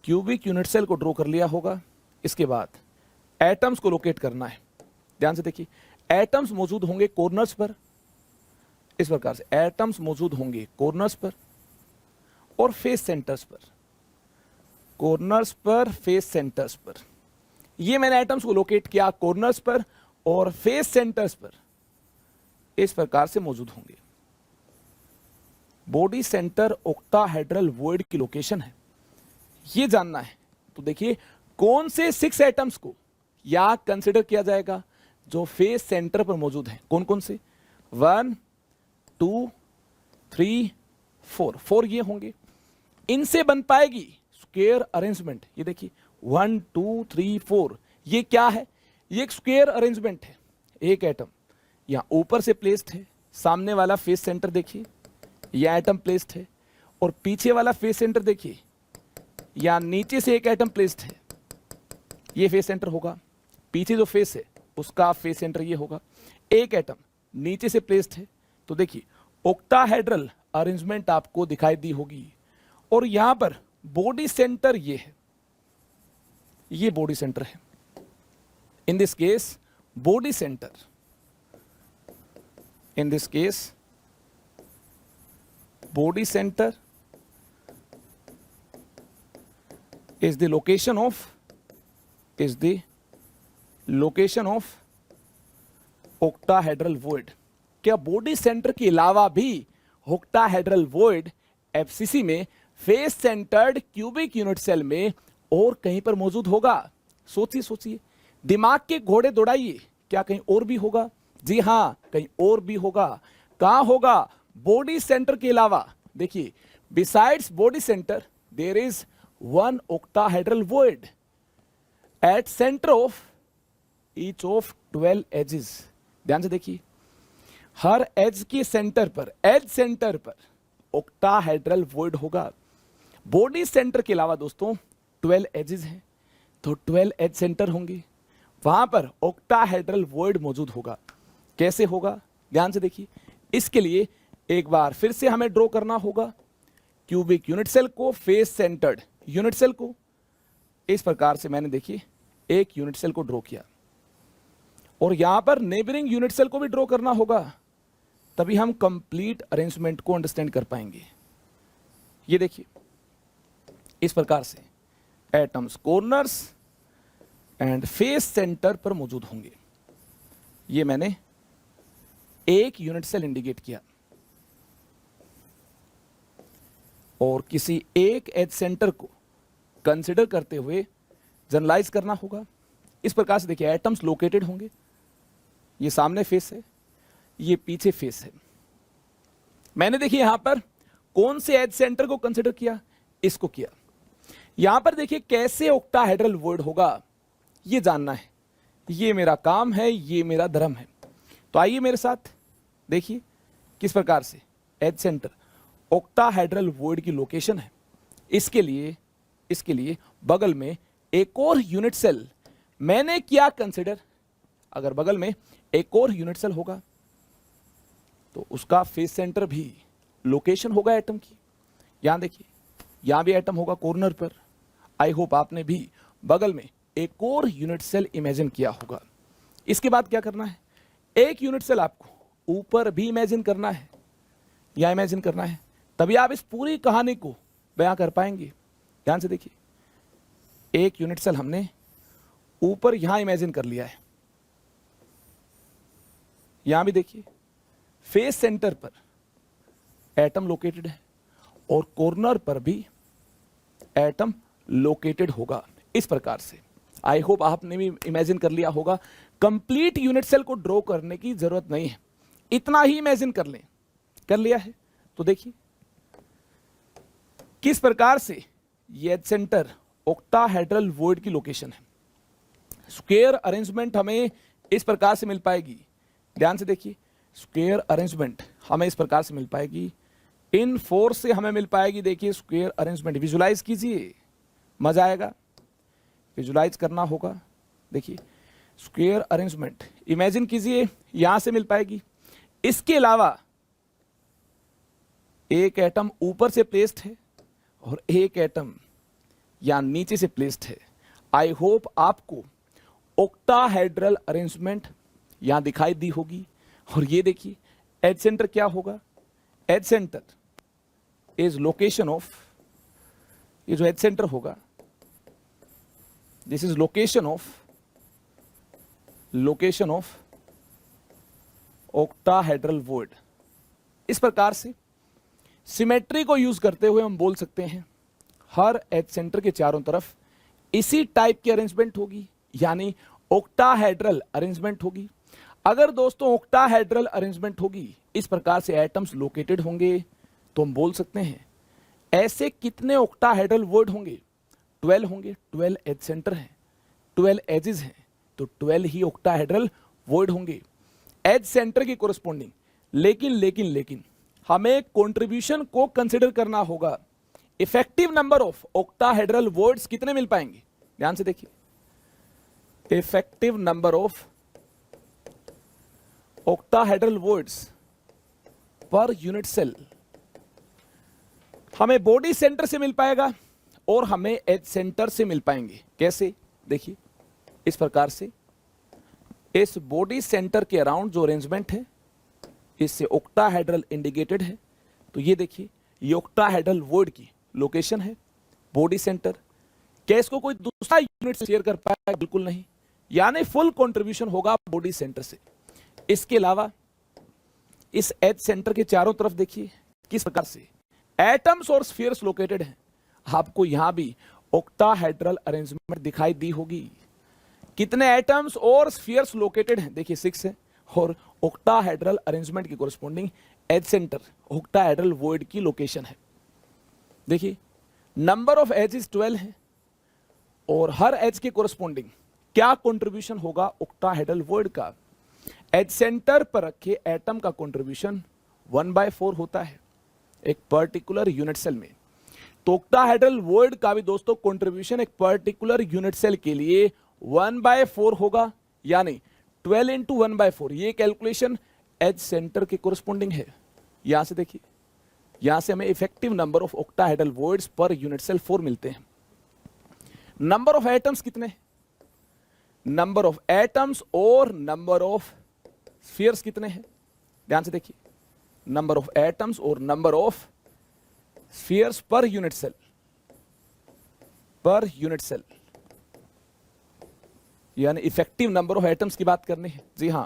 क्यूबिक यूनिट सेल को ड्रॉ कर लिया होगा। इसके बाद एटम्स को लोकेट करना है। ध्यान से देखिए, एटम्स मौजूद होंगे कॉर्नर्स पर, इस प्रकार से एटम्स मौजूद होंगे कॉर्नर्स पर और फेस सेंटर्स पर, कॉर्नर्स पर फेस सेंटर्स पर। ये मैंने एटम्स को लोकेट किया कॉर्नर्स पर और फेस सेंटर्स पर, इस प्रकार से मौजूद होंगे। बॉडी सेंटर ऑक्टाहेड्रल वॉइड की लोकेशन है, ये जानना है। तो देखिए कौन से 6 एटम्स को या कंसिडर किया जाएगा जो फेस सेंटर पर मौजूद हैं, कौन कौन से, 1 2 3 4 ये होंगे। इनसे बन पाएगी स्क्वायर अरेंजमेंट। ये देखिए 1 2 3 4, ये क्या है, ये एक स्क्वायर अरेंजमेंट है। एक एटम यहां ऊपर से प्लेस्ड है, सामने वाला फेस सेंटर देखिए यह एटम प्लेस्ड है, और पीछे वाला फेस सेंटर देखिए या नीचे से एक एटम प्लेस्ड है, ये फेस सेंटर होगा। पीछे जो फेस है उसका फेस सेंटर ये होगा। एक एटम नीचे से प्लेस्ड है, तो देखिए ऑक्टाहेड्रल अरेंजमेंट आपको दिखाई दी होगी। और यहां पर बॉडी सेंटर ये है, ये बॉडी सेंटर है। In this case body centre, in this case body center is the location of octahedral void। क्या बॉडी सेंटर के अलावा भी octahedral void एफसीसी में face centred cubic unit cell में और कहीं पर मौजूद होगा? सोचिए सोचिए, दिमाग के घोड़े दौड़ाइए, क्या कहीं और भी होगा? जी हां, कहीं और भी होगा। कहां होगा? बॉडी सेंटर के अलावा। देखिए besides body centre there is one octahedral void at centre of each of 12 edges. ध्यान से देखिए, हर एज के सेंटर पर, एज सेंटर पर ऑक्टाहेड्रल वॉइड होगा। बॉडी सेंटर के अलावा दोस्तों 12 एजेस हैं, तो 12 एज सेंटर होंगे, वहां पर ऑक्टाहेड्रल वॉइड मौजूद होगा। कैसे होगा? ध्यान से देखिए, इसके लिए एक बार फिर से हमें ड्रॉ करना होगा क्यूबिक यूनिट सेल को, फेस सेंटर्ड यूनिट सेल को। इस प्रकार से मैंने देखिए एक यूनिट सेल को ड्रॉ किया और यहां पर नेबरिंग यूनिट सेल को भी ड्रॉ करना होगा, तभी हम कंप्लीट अरेंजमेंट को अंडरस्टैंड कर पाएंगे। ये देखिए इस प्रकार से atoms corners and face centre पर मौजूद होंगे। ये मैंने एक यूनिट सेल इंडिकेट किया और किसी एक एज सेंटर को कंसिडर करते हुए जनरलाइज करना होगा। इस प्रकार से देखिए एटम्स लोकेटेड होंगे, ये सामने फेस है, ये पीछे फेस है। मैंने देखिए यहां पर कौन से एज सेंटर को कंसिडर किया, इसको किया। यहां पर देखिए कैसे ऑक्टाहेड्रल वॉइड होगा ये जानना है, ये मेरा काम है, ये मेरा धर्म है। तो आइए मेरे साथ देखिए किस प्रकार से एज सेंटर ऑक्टाहेड्रल वॉइड की लोकेशन है। इसके लिए बगल में एक और यूनिट सेल मैंने किया कंसिडर। अगर बगल में एक और यूनिट सेल होगा तो उसका फेस सेंटर भी लोकेशन होगा एटम की। यहां देखिए, यहां भी एटम होगा कॉर्नर पर। आई होप आपने भी बगल में एक और यूनिट सेल इमेजिन किया होगा। इसके बाद क्या करना है, एक यूनिट सेल आपको ऊपर भी इमेजिन करना है या इमेजिन करना है, तभी आप इस पूरी कहानी को बयां कर पाएंगे। ध्यान से देखिए, एक यूनिट सेल हमने ऊपर यहां इमेजिन कर लिया है। यहां भी देखिए फेस सेंटर पर एटम लोकेटेड है और कॉर्नर पर भी एटम लोकेटेड होगा। इस प्रकार से आई होप आपने भी इमेजिन कर लिया होगा। कंप्लीट यूनिट सेल को ड्रॉ करने की जरूरत नहीं है, इतना ही इमेजिन कर लें। कर लिया है तो देखिए किस प्रकार से ये सेंटर ऑक्टाहेड्रल वॉइड की लोकेशन है। स्क्वायर अरेंजमेंट हमें इस प्रकार से मिल पाएगी। ध्यान से देखिए, स्क्वायर अरेंजमेंट हमें इस प्रकार से मिल पाएगी। इन 4 से हमें मिल पाएगी। देखिए स्क्वायर अरेंजमेंट विजुलाइज कीजिए, मजा आएगा। विजुलाइज करना होगा। देखिए स्क्वायर अरेंजमेंट इमेजिन कीजिए, यहां से मिल पाएगी। इसके अलावा एक एटम ऊपर से प्लेस्ड है और एक एटम यहां नीचे से प्लेस्ड है। आई होप आपको ऑक्टाहेड्रल अरेंजमेंट यहां दिखाई दी होगी। और ये देखिए एज सेंटर क्या होगा, edge centre is location of, ये जो एज सेंटर होगा this is location of octahedral void. इस प्रकार से सिमेट्री को यूज करते हुए हम बोल सकते हैं हर एज सेंटर के चारों तरफ इसी टाइप की अरेंजमेंट होगी, यानी ऑक्टाहेड्रल अरेंजमेंट होगी। अगर दोस्तों ऑक्टाहेड्रल अरेंजमेंट होगी, इस प्रकार से एटम्स लोकेटेड होंगे, तो हम बोल सकते हैं ऐसे कितने ऑक्टाहेड्रल वॉइड होंगे, 12 होंगे। 12 एज सेंटर हैं, 12 एजेस हैं, तो 12 ही ऑक्टाहेड्रल वॉइड होंगे एज सेंटर की कोरस्पॉन्डिंग। लेकिन हमें कंट्रीब्यूशन को कंसिडर करना होगा। Effective number of octahedral voids कितने मिल पाएंगे, ध्यान से देखिए। Effective number of octahedral voids per unit cell हमें बॉडी सेंटर से मिल पाएगा और हमें एज सेंटर से मिल पाएंगे। कैसे, देखिए इस प्रकार से इस बॉडी सेंटर के अराउंड जो अरेंजमेंट है इससे ऑक्टाहेड्रल इंडिकेटेड है। तो ये देखिए ये ऑक्टाहेड्रल वॉइड की लोकेशन है, बॉडी सेंटर। क्या इसको कोई दूसरा यूनिट शेयर कर पाएगा, बिल्कुल नहीं, यानी फुल कंट्रीब्यूशन होगा बॉडी सेंटर से। इसके अलावा इस एज सेंटर के चारों तरफ देखिए किस प्रकार से एटम्स और स्फीयर्स लोकेटेड हैं। आपको यहां भी ऑक्टाहेड्रल अरेंजमेंट दिखाई दी होगी। कितने एटम्स और स्फीयर्स लोकेटेड हैं, देखिए 6 है। और ऑक्टाहेड्रल अरेंजमेंट की corresponding edge centre octahedral void की लोकेशन है। देखिए नंबर ऑफ एजेस 12 है और हर एज के कोरस्पॉन्डिंग क्या कंट्रीब्यूशन होगा ऑक्टाहेड्रल वॉइड का। एज सेंटर पर रखे एटम का कंट्रीब्यूशन 1/4 होता है एक पर्टिकुलर यूनिट सेल में। तो ऑक्टाहेड्रल वॉइड का भी दोस्तों कंट्रीब्यूशन एक पर्टिकुलर यूनिट सेल के लिए 1/4 होगा, यानी 12 × 1/4। ये कैलकुलेशन एज सेंटर के कोरस्पॉन्डिंग है। यहां से देखिए, यहां से हमें effective number of octahedral voids per unit cell 4 मिलते हैं। नंबर ऑफ एटम्स कितने, नंबर ऑफ एटम्स और नंबर ऑफ स्फीयर्स कितने हैं, ध्यान से देखिए। नंबर ऑफ एटम्स और number of spheres per unit cell, यानी इफेक्टिव नंबर ऑफ एटम्स की बात करनी है। जी हां,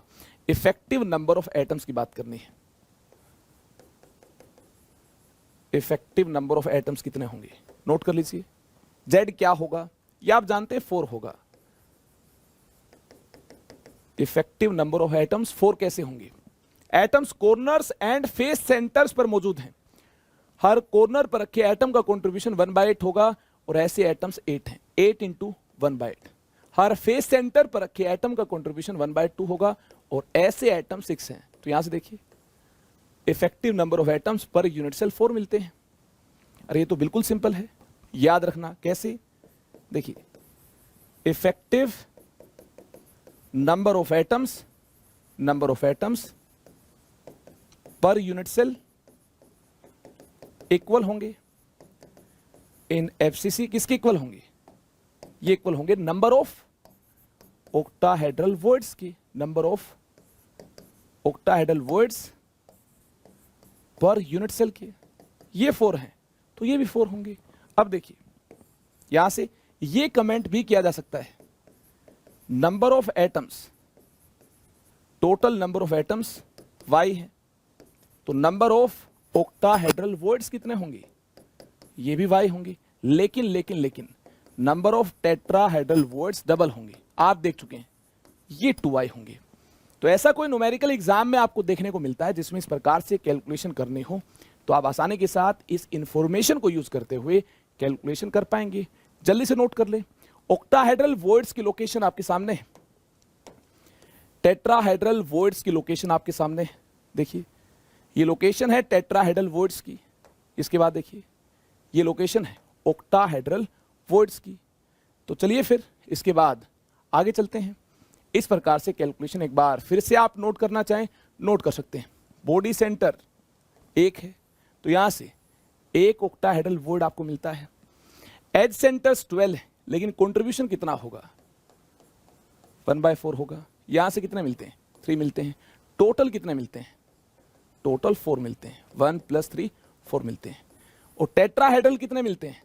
इफेक्टिव नंबर ऑफ एटम्स की बात करनी है। इफेक्टिव नंबर ऑफ एटम्स कितने होंगे, नोट कर लीजिए। जेड क्या होगा, यह आप जानते हैं 4 होगा। इफेक्टिव नंबर ऑफ एटम्स 4 कैसे होंगे, atoms corners and face centres पर मौजूद हैं। हर कॉर्नर पर रखे एटम का कंट्रीब्यूशन 1/8 होगा और ऐसे एटम्स 8 हैं, 8 इंटू 1/8। हर फेस सेंटर पर रखे एटम का कंट्रीब्यूशन 1/2 होगा और ऐसे एटम 6 हैं। तो यहां से देखिए effective number of atoms per unit cell 4 मिलते हैं। अरे ये तो बिल्कुल सिंपल है, याद रखना कैसे। देखिए effective number of atoms per unit cell equal होंगे इन एफसीसी। किसके इक्वल होंगे? ये इक्वल होंगे नंबर ऑफ ऑक्टाहेड्रल वॉइड्स की, number of octahedral voids per unit cell के। ये 4 हैं तो ये भी 4 होंगे। अब देखिए यहां से ये कमेंट भी किया जा सकता है, number of atoms, total number of atoms y है तो नंबर ऑफ ऑक्टाहेड्रल वॉइड्स कितने होंगे? ये भी y होंगे। लेकिन number of tetrahedral voids double होंगे। आप देख चुके हैं ये 2y होंगे। तो ऐसा कोई न्यूमेरिकल एग्जाम में आपको देखने को मिलता है जिसमें इस प्रकार से कैलकुलेशन करनी हो तो आप आसानी के साथ इस इंफॉर्मेशन को यूज करते हुए कैलकुलेशन कर पाएंगे। जल्दी से नोट कर ले, ऑक्टाहेड्रल वॉइड्स की लोकेशन आपके सामने है, टेट्राहेड्रल वॉइड्स की लोकेशन आपके सामने है। देखिए ये लोकेशन है टेट्राहेड्रल वॉइड्स की, इसके बाद देखिए ये लोकेशन है ऑक्टाहेड्रल वॉइड्स की। तो चलिए फिर इसके बाद आगे चलते हैं। इस प्रकार से कैलकुलेशन एक बार फिर से आप नोट करना चाहें नोट कर सकते हैं। बॉडी सेंटर 1 है तो यहां से 1 ऑक्टाहेड्रल वॉइड आपको मिलता है। एज सेंटर्स 12 है लेकिन कंट्रीब्यूशन कितना होगा? 1/4 होगा। यहां से कितने मिलते हैं? 3 मिलते हैं। टोटल कितने मिलते हैं? टोटल 4 मिलते हैं। 1 + 3 4 मिलते हैं। और टेट्राहेड्रल कितने मिलते हैं?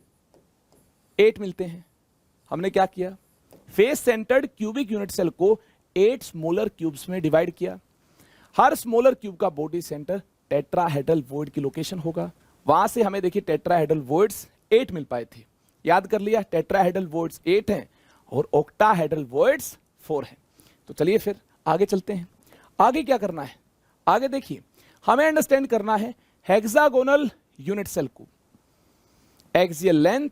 8 मिलते हैं। हमने क्या किया? Face centred cubic unit cell को 8 स्मॉलर क्यूब्स में डिवाइड किया। हर स्मॉलर क्यूब का बॉडी सेंटर टेट्राहेड्रल वॉइड की लोकेशन होगा। वहां से हमें देखिए टेट्राहेड्रल वॉइड्स 8 मिल पाए थे। याद कर लिया, टेट्राहेड्रल वॉइड्स 8 हैं और ऑक्टाहेड्रल वॉइड्स 4 हैं। तो चलिए फिर आगे चलते हैं। आगे क्या करना है? आगे देखिए हमें अंडरस्टैंड करना है हेक्सागोनल यूनिट सेल को। एक्सियल लेंथ,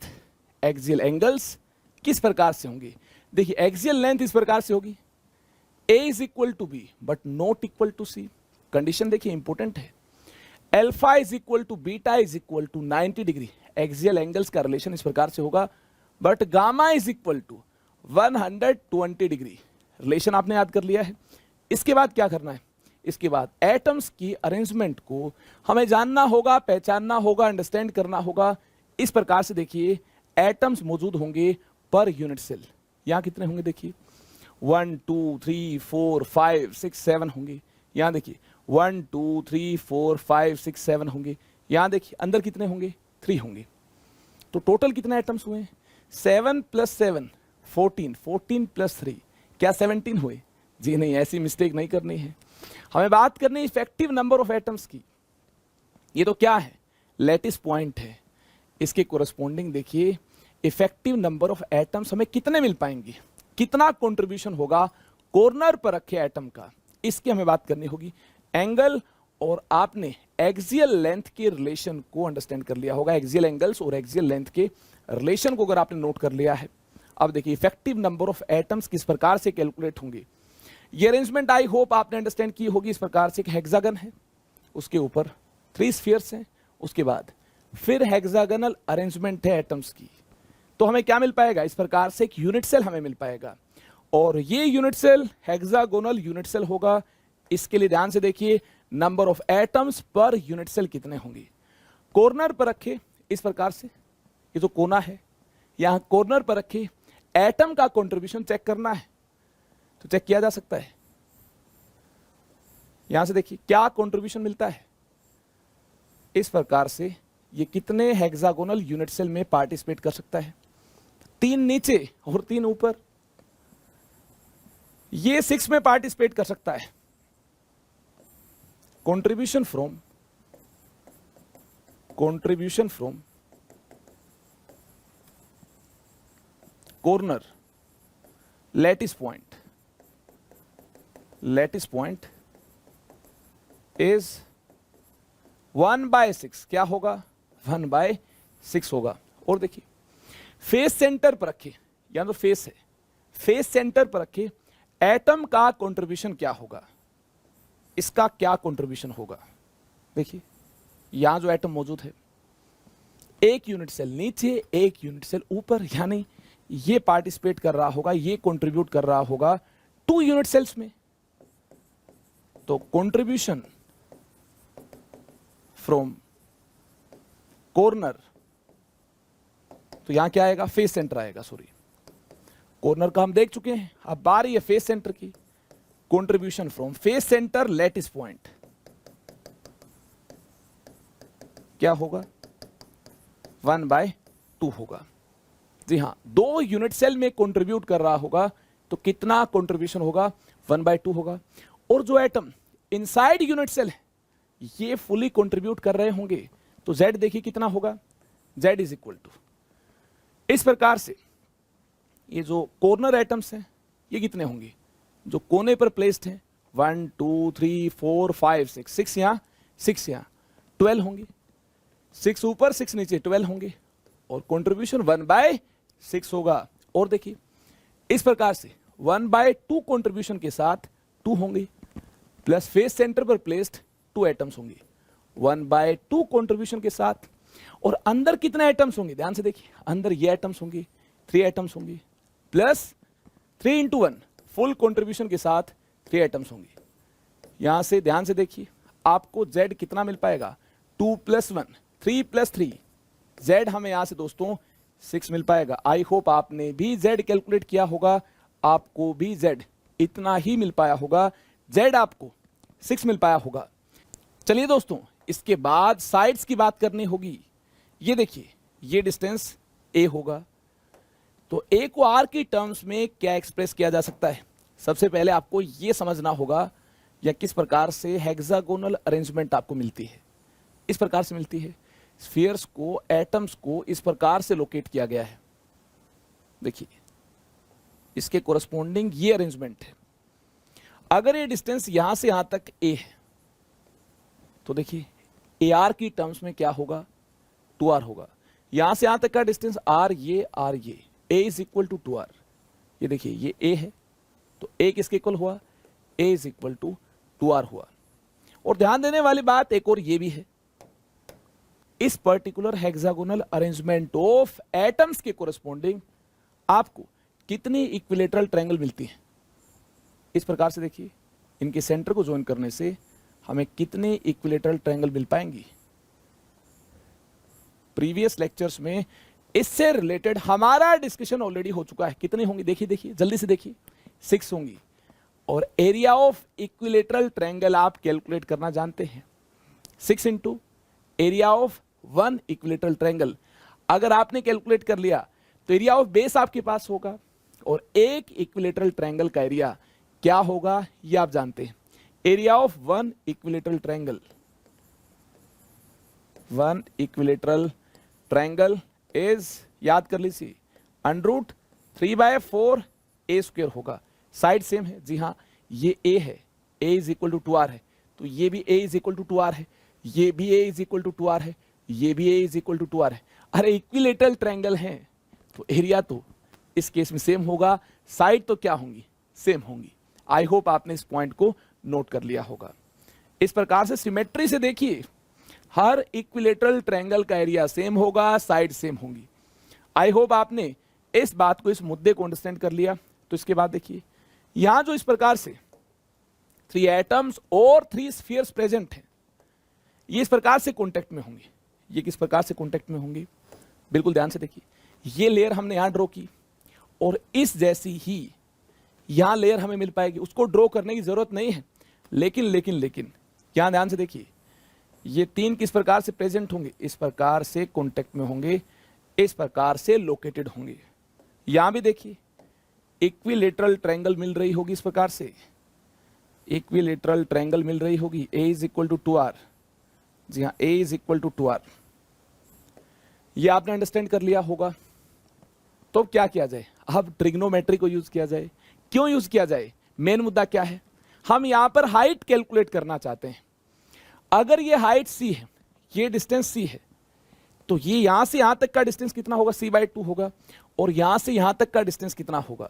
एक्सियल एंगल्स किस प्रकार से होंगे? देखिए एक्सियल लेंथ इस प्रकार से होगी, a = b but not equal to c। Condition देखिए इंपॉर्टेंट है। Alpha beta 90 degree. Axial angles का रिलेशन इस प्रकार से होगा बट गामा 120 डिग्री। रिलेशन आपने याद कर लिया है। इसके बाद क्या करना है? इसके बाद एटम्स की अरेंजमेंट को हमें जानना होगा, पहचानना होगा, अंडरस्टैंड करना होगा। इस प्रकार से देखिए एटम्स मौजूद होंगे पर यूनिट सेल। यहां कितने होंगे? देखिए 1 2 3 4 5 6 7 होंगे। यहां देखिए 1 2 3 4 5 6 7 होंगे। यहां देखिए अंदर कितने होंगे? 3 होंगे। तो टोटल कितने एटम्स हुए? 7 + 7 14, 14 + 3 क्या 17 हुए? जी नहीं, ऐसी मिस्टेक नहीं करनी है। हमें बात करनी है इफेक्टिव नंबर ऑफ एटम्स की। ये तो क्या है? लैटिस पॉइंट है। इसके कोरस्पॉन्डिंग देखिए इफेक्टिव नंबर ऑफ एटम्स हमें कितने मिल पाएंगे, कितना कंट्रीब्यूशन होगा कॉर्नर पर रखे एटम का, इसकी हमें बात करनी होगी। एंगल और आपने एक्सियल लेंथ के रिलेशन को अंडरस्टैंड कर लिया होगा। एक्सियल एंगल्स और एक्सियल लेंथ के रिलेशन को अगर आपने नोट कर लिया है, अब देखिए इफेक्टिव नंबर ऑफ एटम्स किस प्रकार से कैलकुलेट होंगे। ये अरेंजमेंट आई होप आपने अंडरस्टैंड की होगी। इस प्रकार से एक हेक्सागन है, उसके ऊपर 3 स्फीयर्स हैं, उसके बाद फिर हेक्सागनल अरेंजमेंट है एटम्स की। तो हमें क्या मिल पाएगा? इस प्रकार से एक यूनिट सेल हमें मिल पाएगा और ये unit cell hexagonal unit cell होगा। इसके लिए ध्यान से देखिए number of atoms per unit cell कितने होंगे। कॉर्नर पर रखे इस प्रकार से, ये जो कोना है यहां कॉर्नर पर रखे एटम का कंट्रीब्यूशन चेक करना है तो चेक किया जा सकता है। यहां से देखिए क्या कंट्रीब्यूशन मिलता है। इस प्रकार से ये कितने हेक्सागोनल यूनिट सेल में पार्टिसिपेट कर सकता है? 3 नीचे और 3 ऊपर। ये 6 में पार्टिसिपेट कर सकता है। Contribution from corner, lattice point is 1/6, क्या होगा 1/6 होगा। और देखिए फेस सेंटर पर रखे, या तो फेस है, फेस सेंटर पर रखे एटम का कंट्रीब्यूशन क्या होगा, इसका क्या कंट्रीब्यूशन होगा। देखिए यहां जो एटम मौजूद है, एक यूनिट सेल नीचे एक यूनिट सेल ऊपर, यानी ये पार्टिसिपेट कर रहा होगा, ये कंट्रीब्यूट कर रहा होगा 2 यूनिट सेल्स में। तो कंट्रीब्यूशन फ्रॉम कॉर्नर, तो यहां क्या आएगा, फेस सेंटर आएगा, सॉरी कॉर्नर का हम देख चुके हैं, अब बारी है फेस सेंटर की। Contribution from face centre lattice point क्या होगा 1/2 होगा। जी हां, 2 यूनिट सेल में कंट्रीब्यूट कर रहा होगा तो कितना कंट्रीब्यूशन होगा 1/2 होगा। और जो एटम इनसाइड यूनिट सेल है ये फुली कंट्रीब्यूट कर रहे होंगे तो Z देखिए कितना होगा, Z इज इक्वल टू, इस प्रकार से ये जो कॉर्नर एटम्स हैं ये कितने होंगे, जो कोने पर प्लेस्ड हैं 1 2 3 4 5 6, 6 यहां 6 यहां, 12 होंगे, 6 ऊपर 6 नीचे 12 होंगे, और कंट्रीब्यूशन 1/6 होगा। और देखिए इस प्रकार से 1/2 कंट्रीब्यूशन के साथ 2 होंगे, प्लस फेस सेंटर पर प्लेस्ड 2 एटम्स होंगे 1/2 कंट्रीब्यूशन के साथ। और अंदर कितने एटम्स होंगे, ध्यान से देखिए, अंदर ये एटम्स होंगे 3 एटम्स होंगे, प्लस 3 × 1 फुल कंट्रीब्यूशन के साथ 3 एटम्स होंगे। यहां से ध्यान से देखिए आपको Z कितना मिल पाएगा, 2 + 1 3 + 3, Z हमें यहां से दोस्तों 6 मिल पाएगा। आई होप आपने भी Z कैलकुलेट किया होगा, आपको भी Z इतना ही मिल पाया होगा, Z आपको 6 मिल पाया होगा। चलिए दोस्तों इसके बाद साइड्स की बात करनी होगी। ये देखिए ये डिस्टेंस A होगा, तो A को R की टर्म्स में क्या एक्सप्रेस किया जा सकता है, सबसे पहले आपको ये समझना होगा या किस प्रकार से हेक्सागोनल अरेंजमेंट आपको मिलती है। इस प्रकार से मिलती है, स्फीयर्स को, एटम्स को इस प्रकार से लोकेट किया गया है। देखिए इसके कोरस्पोंडिंग ये अरेंजमेंट है। अगर ये डिस्टेंस यहां से यहां तक A है तो देखिए AR की टर्म्स में क्या होगा 2R होगा। यहां से यहां तक का डिस्टेंस R ये A is equal to 2R। ये देखिए ये A है तो A किसके इक्वल हुआ, A is equal to 2R हुआ। और ध्यान देने वाली बात एक और ये भी है, इस particular hexagonal arrangement of atoms के कोरस्पोंडिंग आपको कितनी इक्विलेटरल ट्रायंगल मिलती है। इस प्रकार से देखिए इनके सेंटर को ज्वाइन करने से हमें कितने इक्विलेटरल ट्रायंगल मिल पाएंगी। प्रीवियस लेक्चर्स में इससे रिलेटेड हमारा डिस्कशन ऑलरेडी हो चुका है। कितने होंगे देखिए जल्दी से देखिए, 6 होंगी। और एरिया ऑफ इक्विलेटरल ट्रायंगल आप कैलकुलेट करना जानते हैं, 6 × एरिया ऑफ 1 इक्विलेटरल ट्रायंगल। अगर आपने कैलकुलेट कर लिया तो एरिया ऑफ बेस आपके पास होगा, और एक इक्विलेटरल ट्रायंगल का एरिया क्या होगा ये आप जानते हैं। Area of 1 equilateral triangle, 1 equilateral triangle is, याद कर लीजिए, √3/4 A² होगा। साइड सेम है, जी हाँ, ये A है, A is equal to 2R है, तो ये भी A is equal to 2R है, ये भी A is equal to 2R है, ये भी A is equal to 2R है। अरे इक्विलेटरल ट्रायंगल है तो एरिया तो इस केस में सेम होगा, साइड तो क्या होंगी, सेम होंगी। आई होप आपने इस पॉइंट को नोट कर लिया होगा। इस प्रकार से सिमेट्री से देखिए हर इक्विलेटरल ट्रायंगल का एरिया सेम होगा, साइड सेम होंगी। आई होप आपने इस बात को, इस मुद्दे को अंडरस्टैंड कर लिया। तो इसके बाद देखिए यहां जो इस प्रकार से 3 एटम्स और 3 स्फीयर्स प्रेजेंट हैं, ये इस प्रकार से कॉन्टेक्ट में होंगे। ये किस प्रकार से कॉन्टेक्ट में होंगे, बिल्कुल ध्यान से देखिए। ये लेयर हमने यहां ड्रॉ की और इस जैसी ही यहां लेयर हमें मिल पाएगी। उसको ड्रॉ करने की जरूरत नहीं है, लेकिन यहां ध्यान से देखिए ये 3 किस प्रकार से प्रेजेंट होंगे, इस प्रकार से कॉन्टेक्ट में होंगे, इस प्रकार से लोकेटेड होंगे। यहां भी देखिए इक्विलेटरल ट्रायंगल मिल रही होगी, इस प्रकार से इक्विलेटरल ट्रायंगल मिल रही होगी। A is equal to 2R, जी हाँ, A is equal to 2R। ये आपने अंडरस्टैंड कर लिया होगा। तो क्या किया जाए, अब ट्रिग्नोमेट्री को यूज किया जाए। क्यों यूज किया जाए, मेन मुद्दा क्या है, हम यहां पर हाइट कैलकुलेट करना चाहते हैं। अगर ये हाइट c है, ये डिस्टेंस c है, तो ये यहां से यहां तक का डिस्टेंस कितना होगा, c/2 होगा। और यहां से यहां तक का डिस्टेंस कितना होगा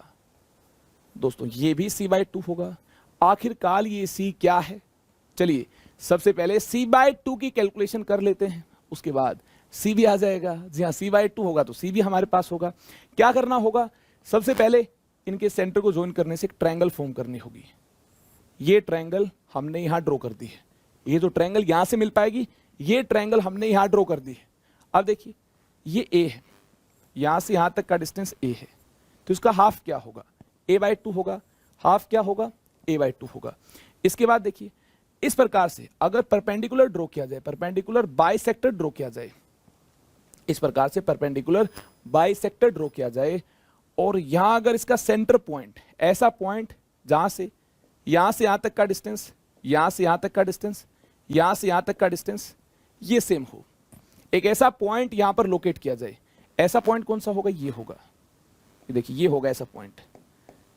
दोस्तों, ये भी c/2 होगा। आखिरकार ये c क्या है, चलिए सबसे पहले c/2 की कैलकुलेशन कर लेते हैं, उसके बाद c भी आ जाएगा। जी हाँ, c/2 होगा तो c भी हमारे पास होगा। क्या करना होगा, सबसे पहले इनके सेंटर को ज्वाइन करने से एक ट्रायंगल फॉर्म करनी होगी। ये ट्रायंगल हमने यहां ड्रॉ कर दी है, ये जो ट्रायंगल यहां से मिल पाएगी, ये ट्रायंगल हमने यहां ड्रॉ कर दी है। अब देखिए ये a है, यहां से यहां तक का डिस्टेंस a है, तो इसका हाफ क्या होगा, a/2 होगा। हाफ क्या होगा, a/2 होगा। इसके बाद देखिए इस प्रकार से अगर परपेंडिकुलर ड्रॉ किया जाए, परपेंडिकुलर बाइसेक्टर ड्रॉ किया जाए, इस प्रकार से परपेंडिकुलर बाइसेक्टर ड्रॉ किया जाए, और यहां अगर इसका सेंटर पॉइंट, ऐसा पॉइंट जहां से यहां तक का डिस्टेंस, यहां से यहां तक का डिस्टेंस, यहां से यहां तक का डिस्टेंस ये सेम हो, एक ऐसा पॉइंट यहां पर लोकेट किया जाए। ऐसा पॉइंट कौन सा होगा, ये होगा, ये देखिए ये होगा ऐसा पॉइंट।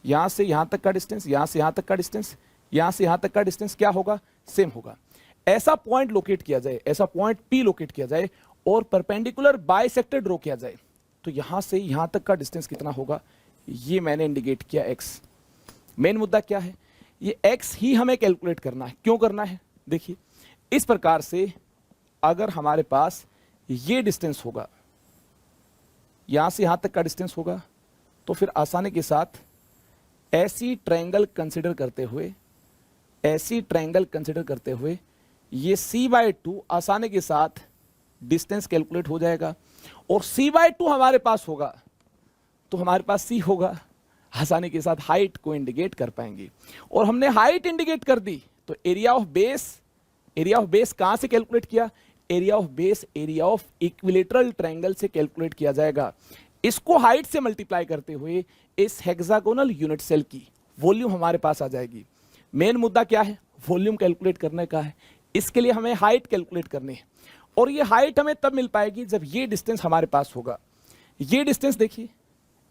यहां से यहां तक का डिस्टेंस, यहां से यहां तक का डिस्टेंस, यहां से यहां तक का डिस्टेंस क्या होगा, सेम होगा। ऐसा पॉइंट लोकेट किया जाए, ऐसा पॉइंट P लोकेट किया जाए और परपेंडिकुलर बाइसेक्टर ड्रॉ किया जाए, तो यहां से यहां तक का डिस्टेंस कितना होगा, ये मैंने इंडिकेट किया x। मेन मुद्दा क्या है, ये x ही हमें कैलकुलेट करना है। क्यों करना है, देखिए इस प्रकार से अगर हमारे पास ये डिस्टेंस होगा, यहां से यहां तक का डिस्टेंस होगा, तो फिर आसानी के साथ ऐसी ट्रायंगल कंसीडर करते हुए, ऐसी ट्रायंगल कंसीडर करते हुए ये c/2 आसानी के साथ डिस्टेंस कैलकुलेट हो जाएगा। और c/2 हमारे पास होगा तो हमारे पास c होगा, आसानी के साथ हाइट को इंडिकेट कर पाएंगे। और हमने हाइट इंडिकेट कर दी तो एरिया ऑफ बेस कहां से कैलकुलेट किया, area of base area of equilateral triangle से कैलकुलेट किया जाएगा। इसको हाइट से मल्टीप्लाई करते हुए इस हेक्सागोनल यूनिट सेल की वॉल्यूम हमारे पास आ जाएगी। मेन मुद्दा क्या है, वॉल्यूम कैलकुलेट करने का है, इसके लिए हमें हाइट कैलकुलेट करनी है। और ये हाइट हमें तब मिल पाएगी जब ये डिस्टेंस हमारे पास होगा। ये डिस्टेंस देखिए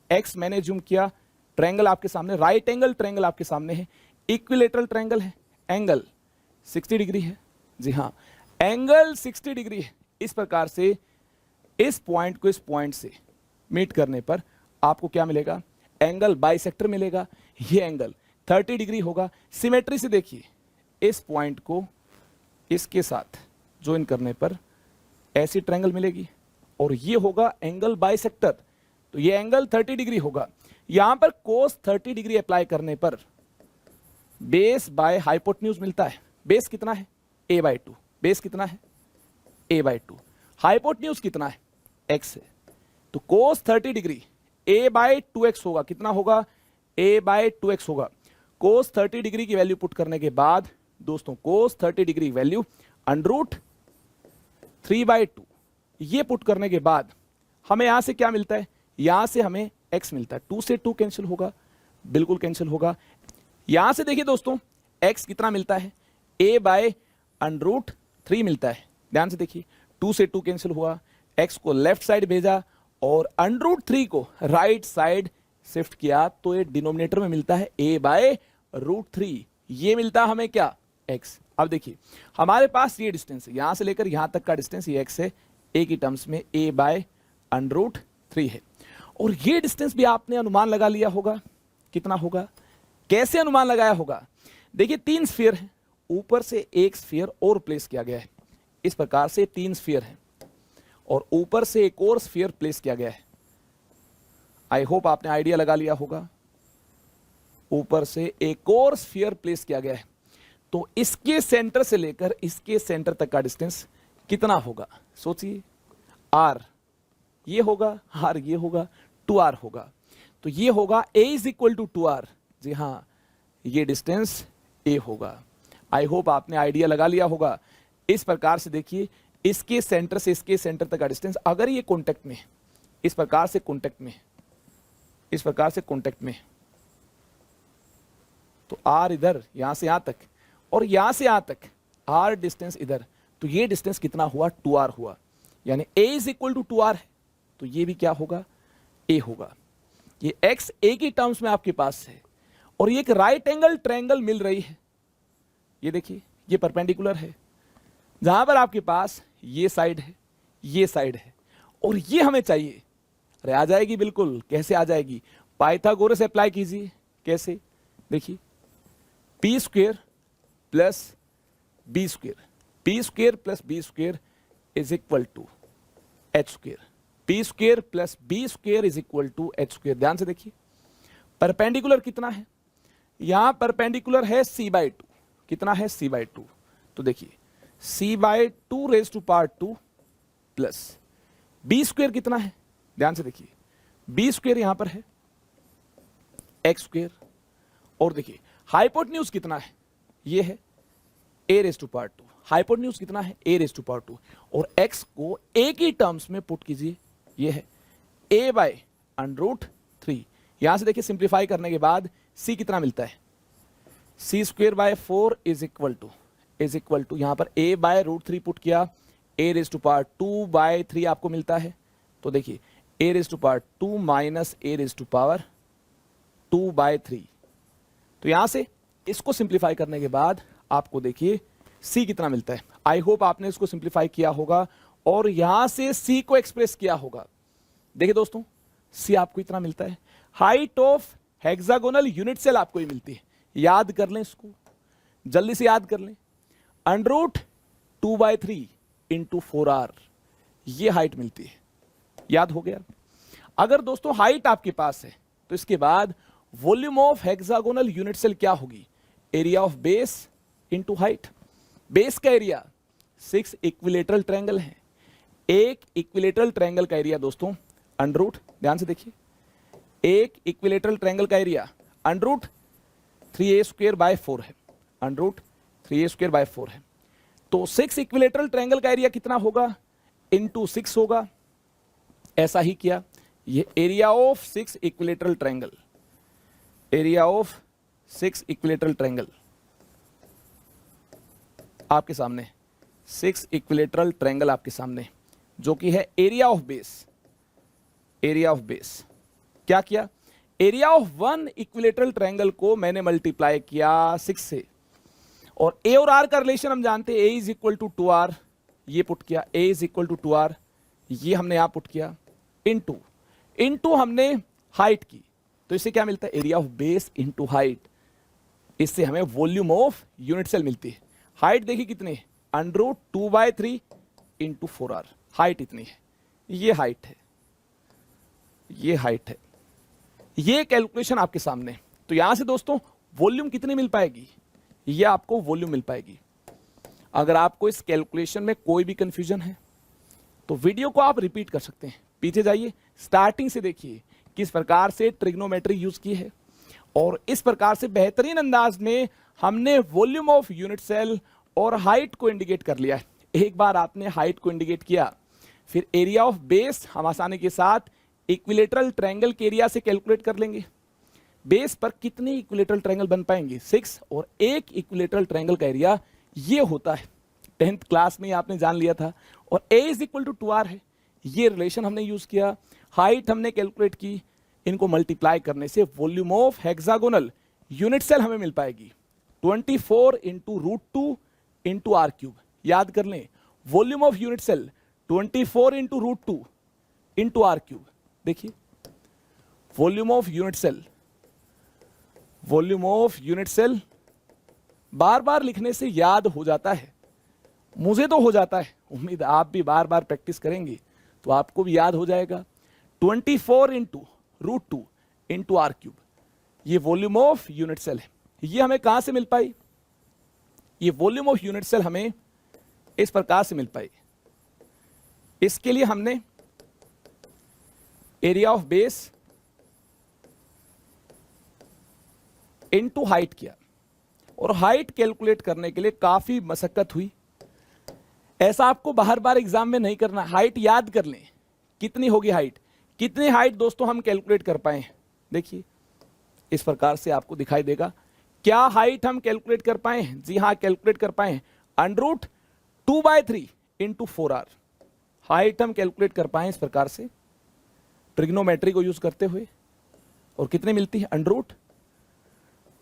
x मैंने जूम किया, ट्रायंगल आपके सामने, राइट एंगल ट्रायंगल आपके सामने है, इक्विलेटरल ट्रायंगल है, एंगल 60 डिग्री है। जी हाँ, एंगल 60 डिग्री है। इस प्रकार से इस पॉइंट को इस पॉइंट से मीट करने पर आपको क्या मिलेगा, एंगल बाइसेक्टर मिलेगा। ये एंगल 30 डिग्री होगा। सिमेट्री से देखिए, इस पॉइंट को इसके साथ ज्वाइन करने पर ऐसी ट्रायंगल मिलेगी और ये होगा एंगल बाइसेक्टर, तो ये एंगल 30 डिग्री होगा। यहां पर कोस 30 डिग्री अप्लाई करने पर बेस बाय हाइपोटेन्यूज मिलता है। बेस कितना है, a/2। बेस कितना है, a/2। हाइपोटेन्यूज कितना है, x है। तो कोस 30 डिग्री a/2x होगा, कितना होगा, a/2x होगा। कोस 30 डिग्री की वैल्यू पुट करने के बाद दोस्तों, कोस 30 डिग्री वैल्यू √3/2, ये पुट करने के बाद हमें यहां से क्या मिलता है, यहां से हमें x मिलता है। 2 से 2 कैंसिल होगा, बिल्कुल कैंसिल होगा। यहां से देखिए दोस्तों, x कितना मिलता है, a/√3 मिलता है। ध्यान से देखिए, 2 से 2 कैंसिल हुआ, x को लेफ्ट साइड भेजा और √3 को राइट साइड शिफ्ट किया, तो ये डिनोमिनेटर में मिलता है a/√3। ये मिलता है हमें क्या, x। अब देखिए हमारे पास ये डिस्टेंस है, यहां से लेकर यहां तक का डिस्टेंस ये x है, a की टर्म्स में a/√3 है। और ये डिस्टेंस भी आपने अनुमान लगा लिया होगा, कितना होगा, कैसे अनुमान लगाया होगा। देखिए 3 स्फीयर है, ऊपर से एक स्फीयर और प्लेस किया गया है। इस प्रकार से 3 स्फीयर है और ऊपर से एक और स्फीयर प्लेस किया गया है। आई होप आपने आइडिया लगा लिया होगा। ऊपर से एक और स्फीयर प्लेस किया गया है, तो इसके सेंटर से लेकर इसके सेंटर तक का डिस्टेंस कितना होगा, सोचिए। r ये होगा, r ये होगा, 2r होगा। तो ये होगा a = 2r। जी हाँ, ये डिस्टेंस a होगा। आई होप आपने आइडिया लगा लिया होगा। इस प्रकार से देखिए, इसके सेंटर से इसके सेंटर तक का डिस्टेंस, अगर ये कॉन्टेक्ट में, इस प्रकार से कॉन्टेक्ट में, इस प्रकार से कॉन्टेक्ट में, तो r इधर, यहां से यहां तक, और यहां से यहां तक r डिस्टेंस इधर, तो ये डिस्टेंस कितना हुआ, 2r हुआ। यानी a = 2r है, तो ये भी क्या होगा, a होगा। ये x a की टर्म्स में आपके पास है और ये एक राइट एंगल ट्रायंगल मिल रही है। ये देखिए, ये परपेंडिकुलर है, जहां पर आपके पास ये साइड है, ये साइड है, और ये हमें चाहिए। अरे आ जाएगी बिल्कुल, कैसे आ जाएगी? पाइथागोरस अप्लाई कीजिए। कैसे? देखिए, P square plus B square, P square plus B square is equal to H square, P square plus B square is equal to H square. ध्यान से देखिए, परपेंडिकुलर कितना है? यहां परपेंडिकुलर है c बाई टू। कितना है? c by two. तो देखिए, c by two raise to power two plus B square कितना है? ध्यान से देखिए, बी स्क्वेयर यहां पर है एक्स स्क्वेयर, और देखिए हाइपोटेन्यूज कितना है? ये है a raise to power two. Hypotenuse कितना है? a raise to power two, और x को एक ही टर्म्स में पुट कीजिए, ये है a बाई √3। यहां से देखिए, सिंप्लीफाई करने के बाद c कितना मिलता है? c square by 4 is equal to यहां पर a बाय √3 पुट किया, a raise to power 2 by 3 आपको मिलता है। तो देखिए, a raise to power 2 minus a raise to power 2 by 3। तो यहां से इसको सिंप्लीफाई करने के बाद आपको देखिए c कितना मिलता है। आई होप आपने इसको सिंप्लीफाई किया होगा और यहां से c को एक्सप्रेस किया होगा। देखिए दोस्तों, c आपको इतना मिलता है। Height of hexagonal unit cell आपको ही मिलती है। याद कर लें, इसको जल्दी से याद कर लें। √2/3 इंटू 4r, ये हाइट मिलती है। याद हो गया? अगर दोस्तों हाइट आपके पास है तो इसके बाद volume of hexagonal unit cell क्या होगी? Area of base into height. Base का एरिया 6 इक्विलेटरल ट्रायंगल है। एक इक्विलेटरल ट्रायंगल का एरिया दोस्तों √, ध्यान से देखिए, एक इक्विलेटरल ट्रायंगल का एरिया √3a² / 4 है, √3a² / 4 है। तो 6 इक्विलेटरल ट्रायंगल का एरिया कितना होगा? इंटू 6 होगा। ऐसा ही किया। ये area of 6 equilateral triangle, area of 6 equilateral triangle आपके सामने, 6 इक्विलेटरल ट्रायंगल आपके सामने, जो कि है area of base. Area of base क्या किया? एरिया ऑफ 1 इक्विलेटरल ट्रायंगल को मैंने मल्टीप्लाई किया 6 से, और a और r का रिलेशन हम जानते हैं, a is equal to 2r, ये पुट किया, a is equal to 2r, ये हमने यहां पुट किया, इनटू हमने हाइट की। तो इससे क्या मिलता है? Area of base into height. इससे हमें वॉल्यूम ऑफ यूनिट सेल मिलती है। हाइट देखिए कितनी? √2/3 इंटू 4r, हाइट इतनी है। ये हाइट है, ये हाइट है, ये कैलकुलेशन आपके सामने। तो यहां से दोस्तों वॉल्यूम कितनी मिल पाएगी? ये आपको वॉल्यूम मिल पाएगी। अगर आपको इस कैलकुलेशन में कोई भी कंफ्यूजन है तो वीडियो को आप रिपीट कर सकते हैं, पीछे जाइए, स्टार्टिंग से देखिए किस प्रकार से ट्रिग्नोमेट्री यूज की है, और इस प्रकार से बेहतरीन अंदाज में हमने वॉल्यूम ऑफ यूनिट सेल और हाइट को इंडिकेट कर लिया है। एक बार आपने हाइट को इंडिकेट किया, फिर एरिया ऑफ बेस हम आसानी के साथ इक्विलेटरल ट्रायंगल के एरिया से कैलकुलेट कर लेंगे। बेस पर कितने इक्विलेटरल ट्रायंगल बन पाएंगे? 6, और एक इक्विलेटरल ट्रायंगल का एरिया ये होता है। 10th क्लास में आपने जान लिया था। और a is equal to 2r है, ये रिलेशन हमने यूज किया। हाइट हमने कैलकुलेट की, इनको मल्टीप्लाई करने से volume of hexagonal unit cell हमें मिल पाएगी 24 इंटू √2 इंटू r³। याद कर लें, volume of unit cell 24 into √2 into r³। देखिए, volume of unit cell, volume of unit cell बार बार लिखने से याद हो जाता है। मुझे तो हो जाता है, उम्मीद आप भी बार बार प्रैक्टिस करेंगे तो आपको भी याद हो जाएगा। 24 इंटू √2 इंटू r³, ये वॉल्यूम ऑफ यूनिट सेल है। ये हमें कहां से मिल पाई? ये वॉल्यूम ऑफ यूनिट सेल हमें इस प्रकार से मिल पाई। इसके लिए हमने area of base into height किया, और हाइट कैलकुलेट करने के लिए काफी मशक्कत हुई। ऐसा आपको बार बार एग्जाम में नहीं करना। हाइट याद कर लें, कितनी होगी हाइट? कितनी हाइट दोस्तों हम कैलकुलेट कर पाए? देखिए, इस प्रकार से आपको दिखाई देगा। क्या हाइट हम कैलकुलेट कर पाए? जी हाँ, कैलकुलेट कर पाए। √2/3 इंटू 4r, हाइट हम कैलकुलेट कर पाए इस प्रकार से ट्रिग्नोमेट्री को यूज करते हुए। और कितनी मिलती है?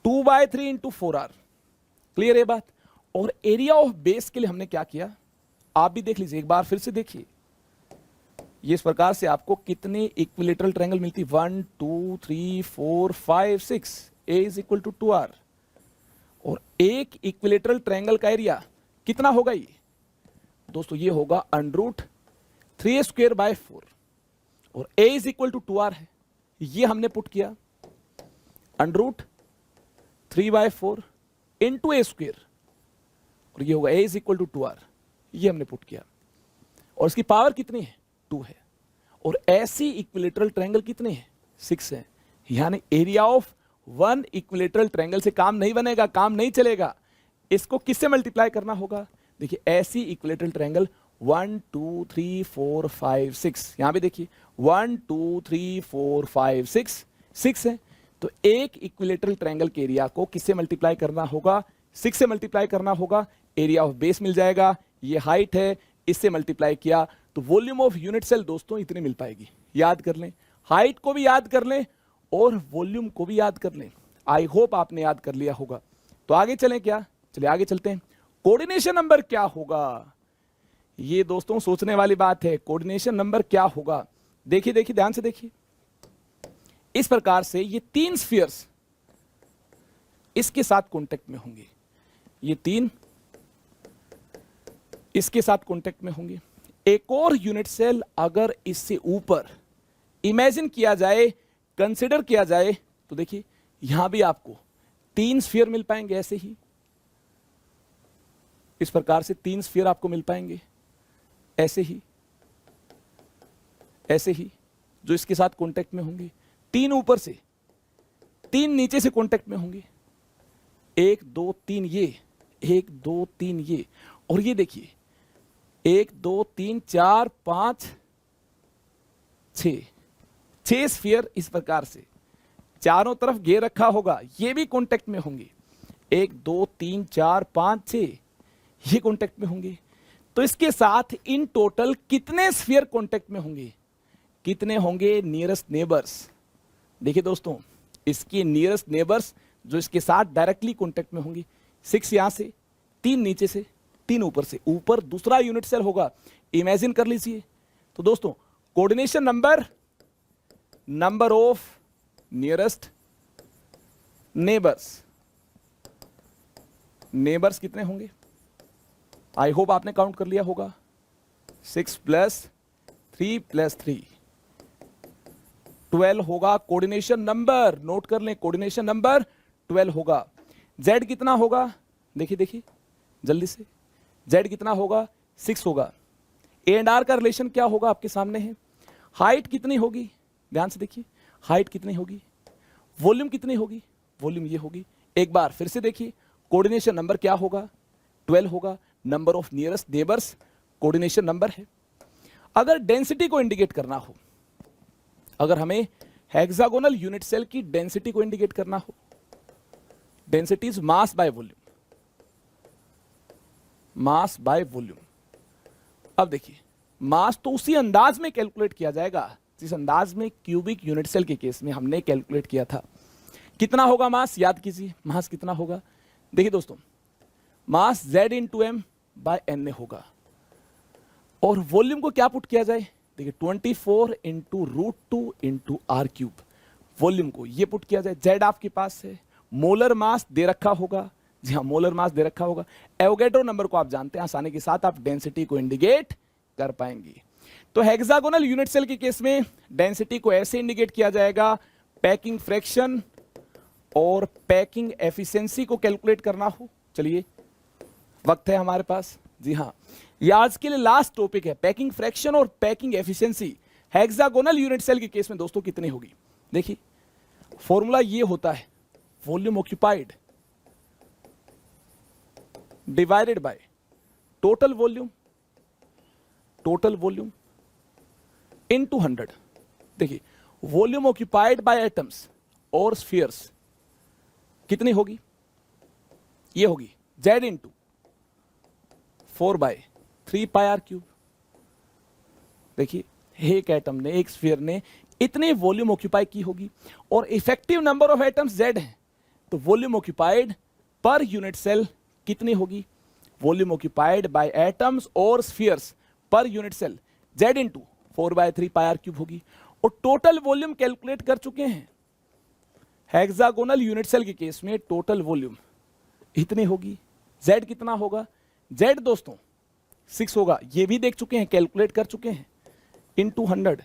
√2/3 इंटू 4r। क्लियर है बात? और एरिया ऑफ बेस के लिए हमने क्या किया? आप भी देख लीजिए, एक बार फिर से देखिए, ये इस प्रकार से आपको कितने इक्विलेटरल ट्रायंगल मिलती, 1 2 3 4 5 6, ए इज इक्वल टू 2r। और एक इक्विलेटरल ट्रायंगल का एरिया कितना होगा ये दोस्तों, ये होगा √3a²/4 और a is equal to 2r है, ये हमने पुट किया √3/4 इंटू a² और ये होगा a is equal to 2r, ये हमने पुट किया और इसकी पावर कितनी है, 2 है। और ऐसी इक्विलेटरल ट्रायंगल कितने हैं, 6 है। यानी area of one equilateral triangle से काम नहीं बनेगा, काम नहीं चलेगा, इसको किससे मल्टीप्लाई करना होगा। देखिए ऐसी इक्विलेटरल ट्रायंगल 1 2 3 4 5 6, यहां भी देखिए 1 2 3 4 5 6 है। तो एक इक्विलेटरल ट्रायंगल के एरिया को किससे मल्टीप्लाई करना होगा, 6 से मल्टीप्लाई करना होगा, एरिया ऑफ बेस मिल जाएगा, ये हाइट है, इससे मल्टीप्लाई किया तो वॉल्यूम ऑफ यूनिट सेल दोस्तों इतनी मिल पाएगी। याद कर लें, हाइट को भी याद कर लें और वॉल्यूम को भी याद कर लें। आई होप आपने याद कर लिया होगा। तो आगे चलें क्या, चलिए आगे चलते हैं। कोऑर्डिनेशन नंबर क्या होगा, ये दोस्तों सोचने वाली बात है, कोऑर्डिनेशन नंबर क्या होगा। देखिए देखिए ध्यान से देखिए, इस प्रकार से ये 3 स्फीयर्स इसके साथ कांटेक्ट में होंगे, ये 3 इसके साथ कांटेक्ट में होंगे। एक और यूनिट सेल अगर इससे ऊपर इमेजिन किया जाए, कंसिडर किया जाए, तो देखिए यहां भी आपको 3 स्फीयर मिल पाएंगे, ऐसे ही इस प्रकार से 3 स्फीयर आपको मिल पाएंगे, ऐसे ही जो इसके साथ कांटेक्ट में होंगे। 3 ऊपर से, 3 नीचे से कांटेक्ट में होंगे, 1 2 3 ये, 1 2 3 ये, और ये देखिए 1 2 3 4 5 6 स्फीयर इस प्रकार से चारों तरफ घेर रखा होगा, ये भी कांटेक्ट में होंगे। 1 2 3 4 5 6 ये कांटेक्ट में होंगे। तो इसके साथ इन टोटल कितने स्फीयर कांटेक्ट में होंगे, कितने होंगे नियरेस्ट नेबर्स। देखिए दोस्तों, इसके नियरेस्ट नेबर्स जो इसके साथ डायरेक्टली कांटेक्ट में होंगे, 6 यहां से, 3 नीचे से, 3 ऊपर से, ऊपर दूसरा यूनिट सेल होगा, इमेजिन कर लीजिए। तो दोस्तों coordination number of nearest neighbours कितने होंगे, आई होप आपने काउंट कर लिया होगा। 6 + 3 + 3 12 होगा कोऑर्डिनेशन नंबर, नोट कर लें, कोऑर्डिनेशन नंबर 12 होगा। Z कितना होगा, देखिए देखिए जल्दी से, Z कितना होगा, 6 होगा। A एंड R का रिलेशन क्या होगा आपके सामने है। हाइट कितनी होगी, ध्यान से देखिए, हाइट कितनी होगी, वॉल्यूम कितनी होगी, वॉल्यूम ये होगी। एक बार फिर से देखिए, कोऑर्डिनेशन नंबर क्या होगा, 12 होगा। Number of nearest neighbours coordination number है। अगर डेंसिटी को इंडिकेट करना हो, अगर हमें हेक्सागोनल यूनिट सेल की डेंसिटी को इंडिकेट करना हो, density is mass by volume, mass by volume. अब देखिए, मास तो उसी अंदाज में कैलकुलेट किया जाएगा जिस अंदाज में क्यूबिक यूनिट सेल के केस में हमने कैलकुलेट किया था। कितना होगा मास, याद कीजिए, मास कितना होगा। देखिए दोस्तों, मास Z × m / n होगा और वॉल्यूम को क्या पुट किया जाए, देखिए 24 × √2 × r³, वॉल्यूम को ये पुट किया जाए। Z आपके पास है, मोलर मास दे रखा होगा, जी हाँ मोलर मास दे रखा होगा। एवोगैड्रो नंबर को आप जानते हैं, आसानी के साथ आप डेंसिटी को इंडिकेट कर पाएंगे। तो हेक्सागोनल यूनिट सेल के केस में डेंसिटी को ऐसे इंडिकेट किया जाएगा, पैकिंग फ्रैक्शन और पैकिंग एफिशिएंसी को कैलकुलेट करना हो। चलिए वक्त है हमारे पास, जी हाँ, ये आज के लिए लास्ट टॉपिक है, पैकिंग फ्रैक्शन और packing efficiency hexagonal unit cell के केस में दोस्तों कितनी होगी। देखिए फॉर्मूला ये होता है, volume occupied divided by total volume into 100। देखिए वॉल्यूम ऑक्यूपाइड बाय एटम्स और स्फीयर्स कितनी होगी, ये होगी Z × 4/3 πr³। देखिए एक एटम ने, एक स्फीयर ने इतनी वॉल्यूम ऑक्यूपाई की होगी और effective number of atoms Z है, तो volume occupied per unit cell कितनी होगी, वॉल्यूम ऑक्यूपाइड बाय एटम्स और spheres per unit cell Z into 4/3 pi R cube होगी। और टोटल वॉल्यूम कैलकुलेट कर चुके हैं। हेक्सागोनल यूनिट सेल के केस में टोटल वॉल्यूम इतनी होगी। Z कितना होगा? Z दोस्तों 6 होगा, ये भी देख चुके हैं, कैलकुलेट कर चुके हैं, इनटू 100।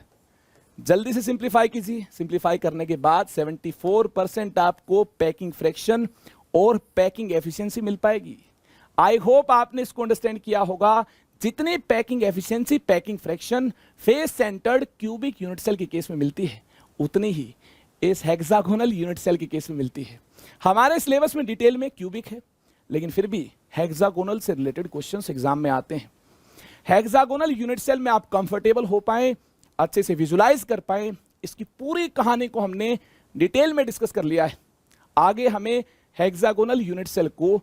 जल्दी से सिंप्लीफाई कीजिए। सिंप्लीफाई करने के बाद 74% आपको पैकिंग फ्रैक्शन और पैकिंग एफिशिएंसी मिल पाएगी। आई होप आपने इसको अंडरस्टैंड किया होगा। जितनी packing efficiency, packing fraction face centred cubic unit cell के केस में मिलती है, उतनी ही इस हेक्सागोनल यूनिट सेल के केस में मिलती है। हमारे सिलेबस में डिटेल में क्यूबिक है, लेकिन फिर भी हेक्सागोनल से रिलेटेड क्वेश्चंस एग्जाम में आते हैं। हेक्सागोनल यूनिट सेल में आप कंफर्टेबल हो पाए, अच्छे से विजुलाइज कर पाए, इसकी पूरी कहानी को हमने डिटेल में डिस्कस कर लिया है। आगे हमें हेक्सागोनल यूनिट सेल को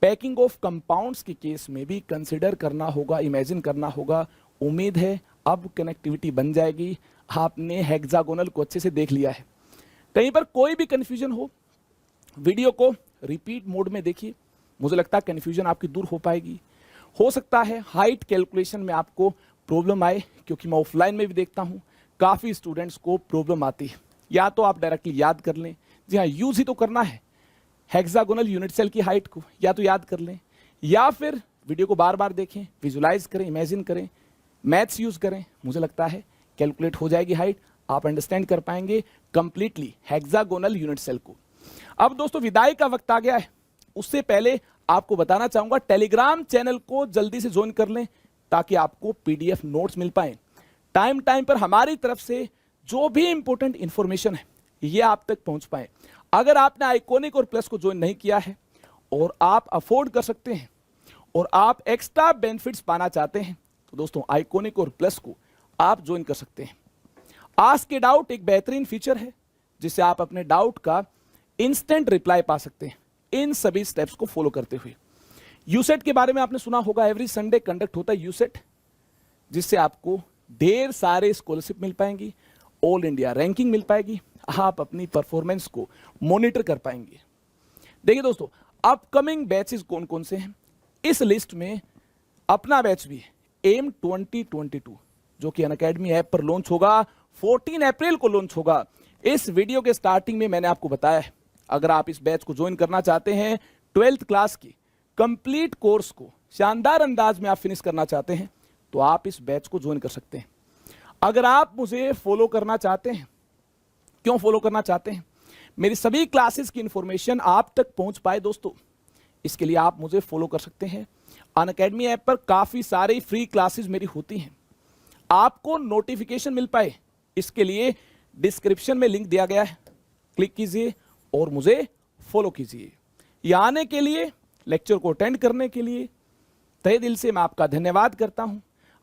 पैकिंग ऑफ कंपाउंड्स के केस में भी कंसिडर करना होगा, इमेजिन करना होगा। उम्मीद है अब कनेक्टिविटी बन जाएगी। आपने हेक्सागोनल को अच्छे से देख लिया है। कहीं पर कोई भी कंफ्यूजन हो, वीडियो को रिपीट मोड में देखिए। मुझे लगता है कंफ्यूजन आपकी दूर हो पाएगी। हो सकता है हाइट कैलकुलेशन में आपको प्रॉब्लम आए, क्योंकि मैं ऑफलाइन में भी देखता हूं काफी स्टूडेंट्स को प्रॉब्लम आती है। या तो आप डायरेक्टली याद कर लें, जी हाँ यूज ही तो करना है हेक्सागोनल यूनिट सेल की हाइट को, या तो याद कर लें, या फिर वीडियो को बार बार देखें, विजुलाइज करें, इमेजिन करें, मैथ्स यूज करें। मुझे लगता है कैलकुलेट हो जाएगी हाइट, आप अंडरस्टैंड कर पाएंगे कंप्लीटली हेक्सागोनल यूनिट सेल को। अब दोस्तों विदाई का वक्त आ गया है। उससे पहले आपको बताना चाहूंगा टेलीग्राम चैनल को जल्दी से ज्वाइन कर लें, ताकि आपको पीडीएफ नोट्स मिल पाए। टाइम टाइम पर हमारी तरफ से जो भी इंपॉर्टेंट इंफॉर्मेशन है ये आप तक पहुंच पाए। अगर आपने आइकॉनिक और प्लस को ज्वाइन नहीं किया है और आप अफोर्ड कर सकते हैं और आप एक्स्ट्रा बेनिफिट्स पाना चाहते हैं, तो दोस्तों आइकॉनिक और प्लस को आप ज्वाइन कर सकते हैं। आस्क ए डाउट एक बेहतरीन फीचर है, जिससे आप अपने डाउट का इंस्टेंट रिप्लाई पा सकते हैं इन सभी स्टेप्स को फॉलो करते हुए। यूसेट के बारे में आपने सुना होगा, एवरी संडे कंडक्ट होता है यूसेट, जिससे आपको ढेर सारे स्कॉलरशिप मिल पाएंगी, ऑल इंडिया रैंकिंग मिल पाएगी, आप अपनी परफॉर्मेंस को मॉनिटर कर पाएंगे। देखिए दोस्तों अपकमिंग बैचेस कौन कौन से हैं, इस लिस्ट में अपना बैच भी है, एम 2022, जो कि अनअकैडमी ऐप पर लॉन्च होगा, 14 अप्रैल को लॉन्च होगा। इस वीडियो के स्टार्टिंग में मैंने आपको बताया है, अगर आप इस बैच को ज्वाइन करना चाहते हैं, 12th क्लास की कंप्लीट कोर्स को शानदार अंदाज में आप फिनिश करना चाहते हैं, तो आप इस बैच को ज्वाइन कर सकते हैं। अगर आप मुझे फॉलो करना चाहते हैं, क्यों फॉलो करना चाहते हैं, मेरी सभी क्लासेस की इंफॉर्मेशन आप तक पहुंच पाए दोस्तों, इसके लिए आप मुझे फॉलो कर सकते हैं। अनअकैडमी ऐप पर काफी सारी फ्री क्लासेस मेरी होती हैं, आपको नोटिफिकेशन मिल पाए, इसके लिए डिस्क्रिप्शन में लिंक दिया गया है, क्लिक कीजिए और मुझे फॉलो कीजिए। यहाँ आने के लिए, लेक्चर को अटेंड करने के लिए तहे दिल से मैं आपका धन्यवाद करता हूं,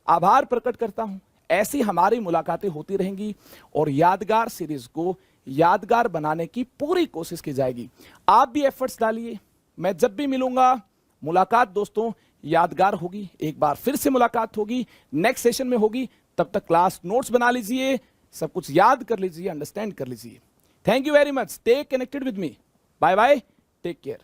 आभार प्रकट करता हूं। ऐसी हमारी मुलाकातें होती रहेंगी और यादगार सीरीज को यादगार बनाने की पूरी कोशिश की जाएगी। आप भी एफर्ट्स डालिए, मैं जब भी मिलूंगा मुलाकात दोस्तों यादगार होगी। एक बार फिर से मुलाकात होगी, नेक्स्ट सेशन में होगी। तब तक क्लास नोट्स बना लीजिए, सब कुछ याद कर लीजिए, अंडरस्टैंड कर लीजिए। Thank you very much, stay connected with me, bye bye, take care.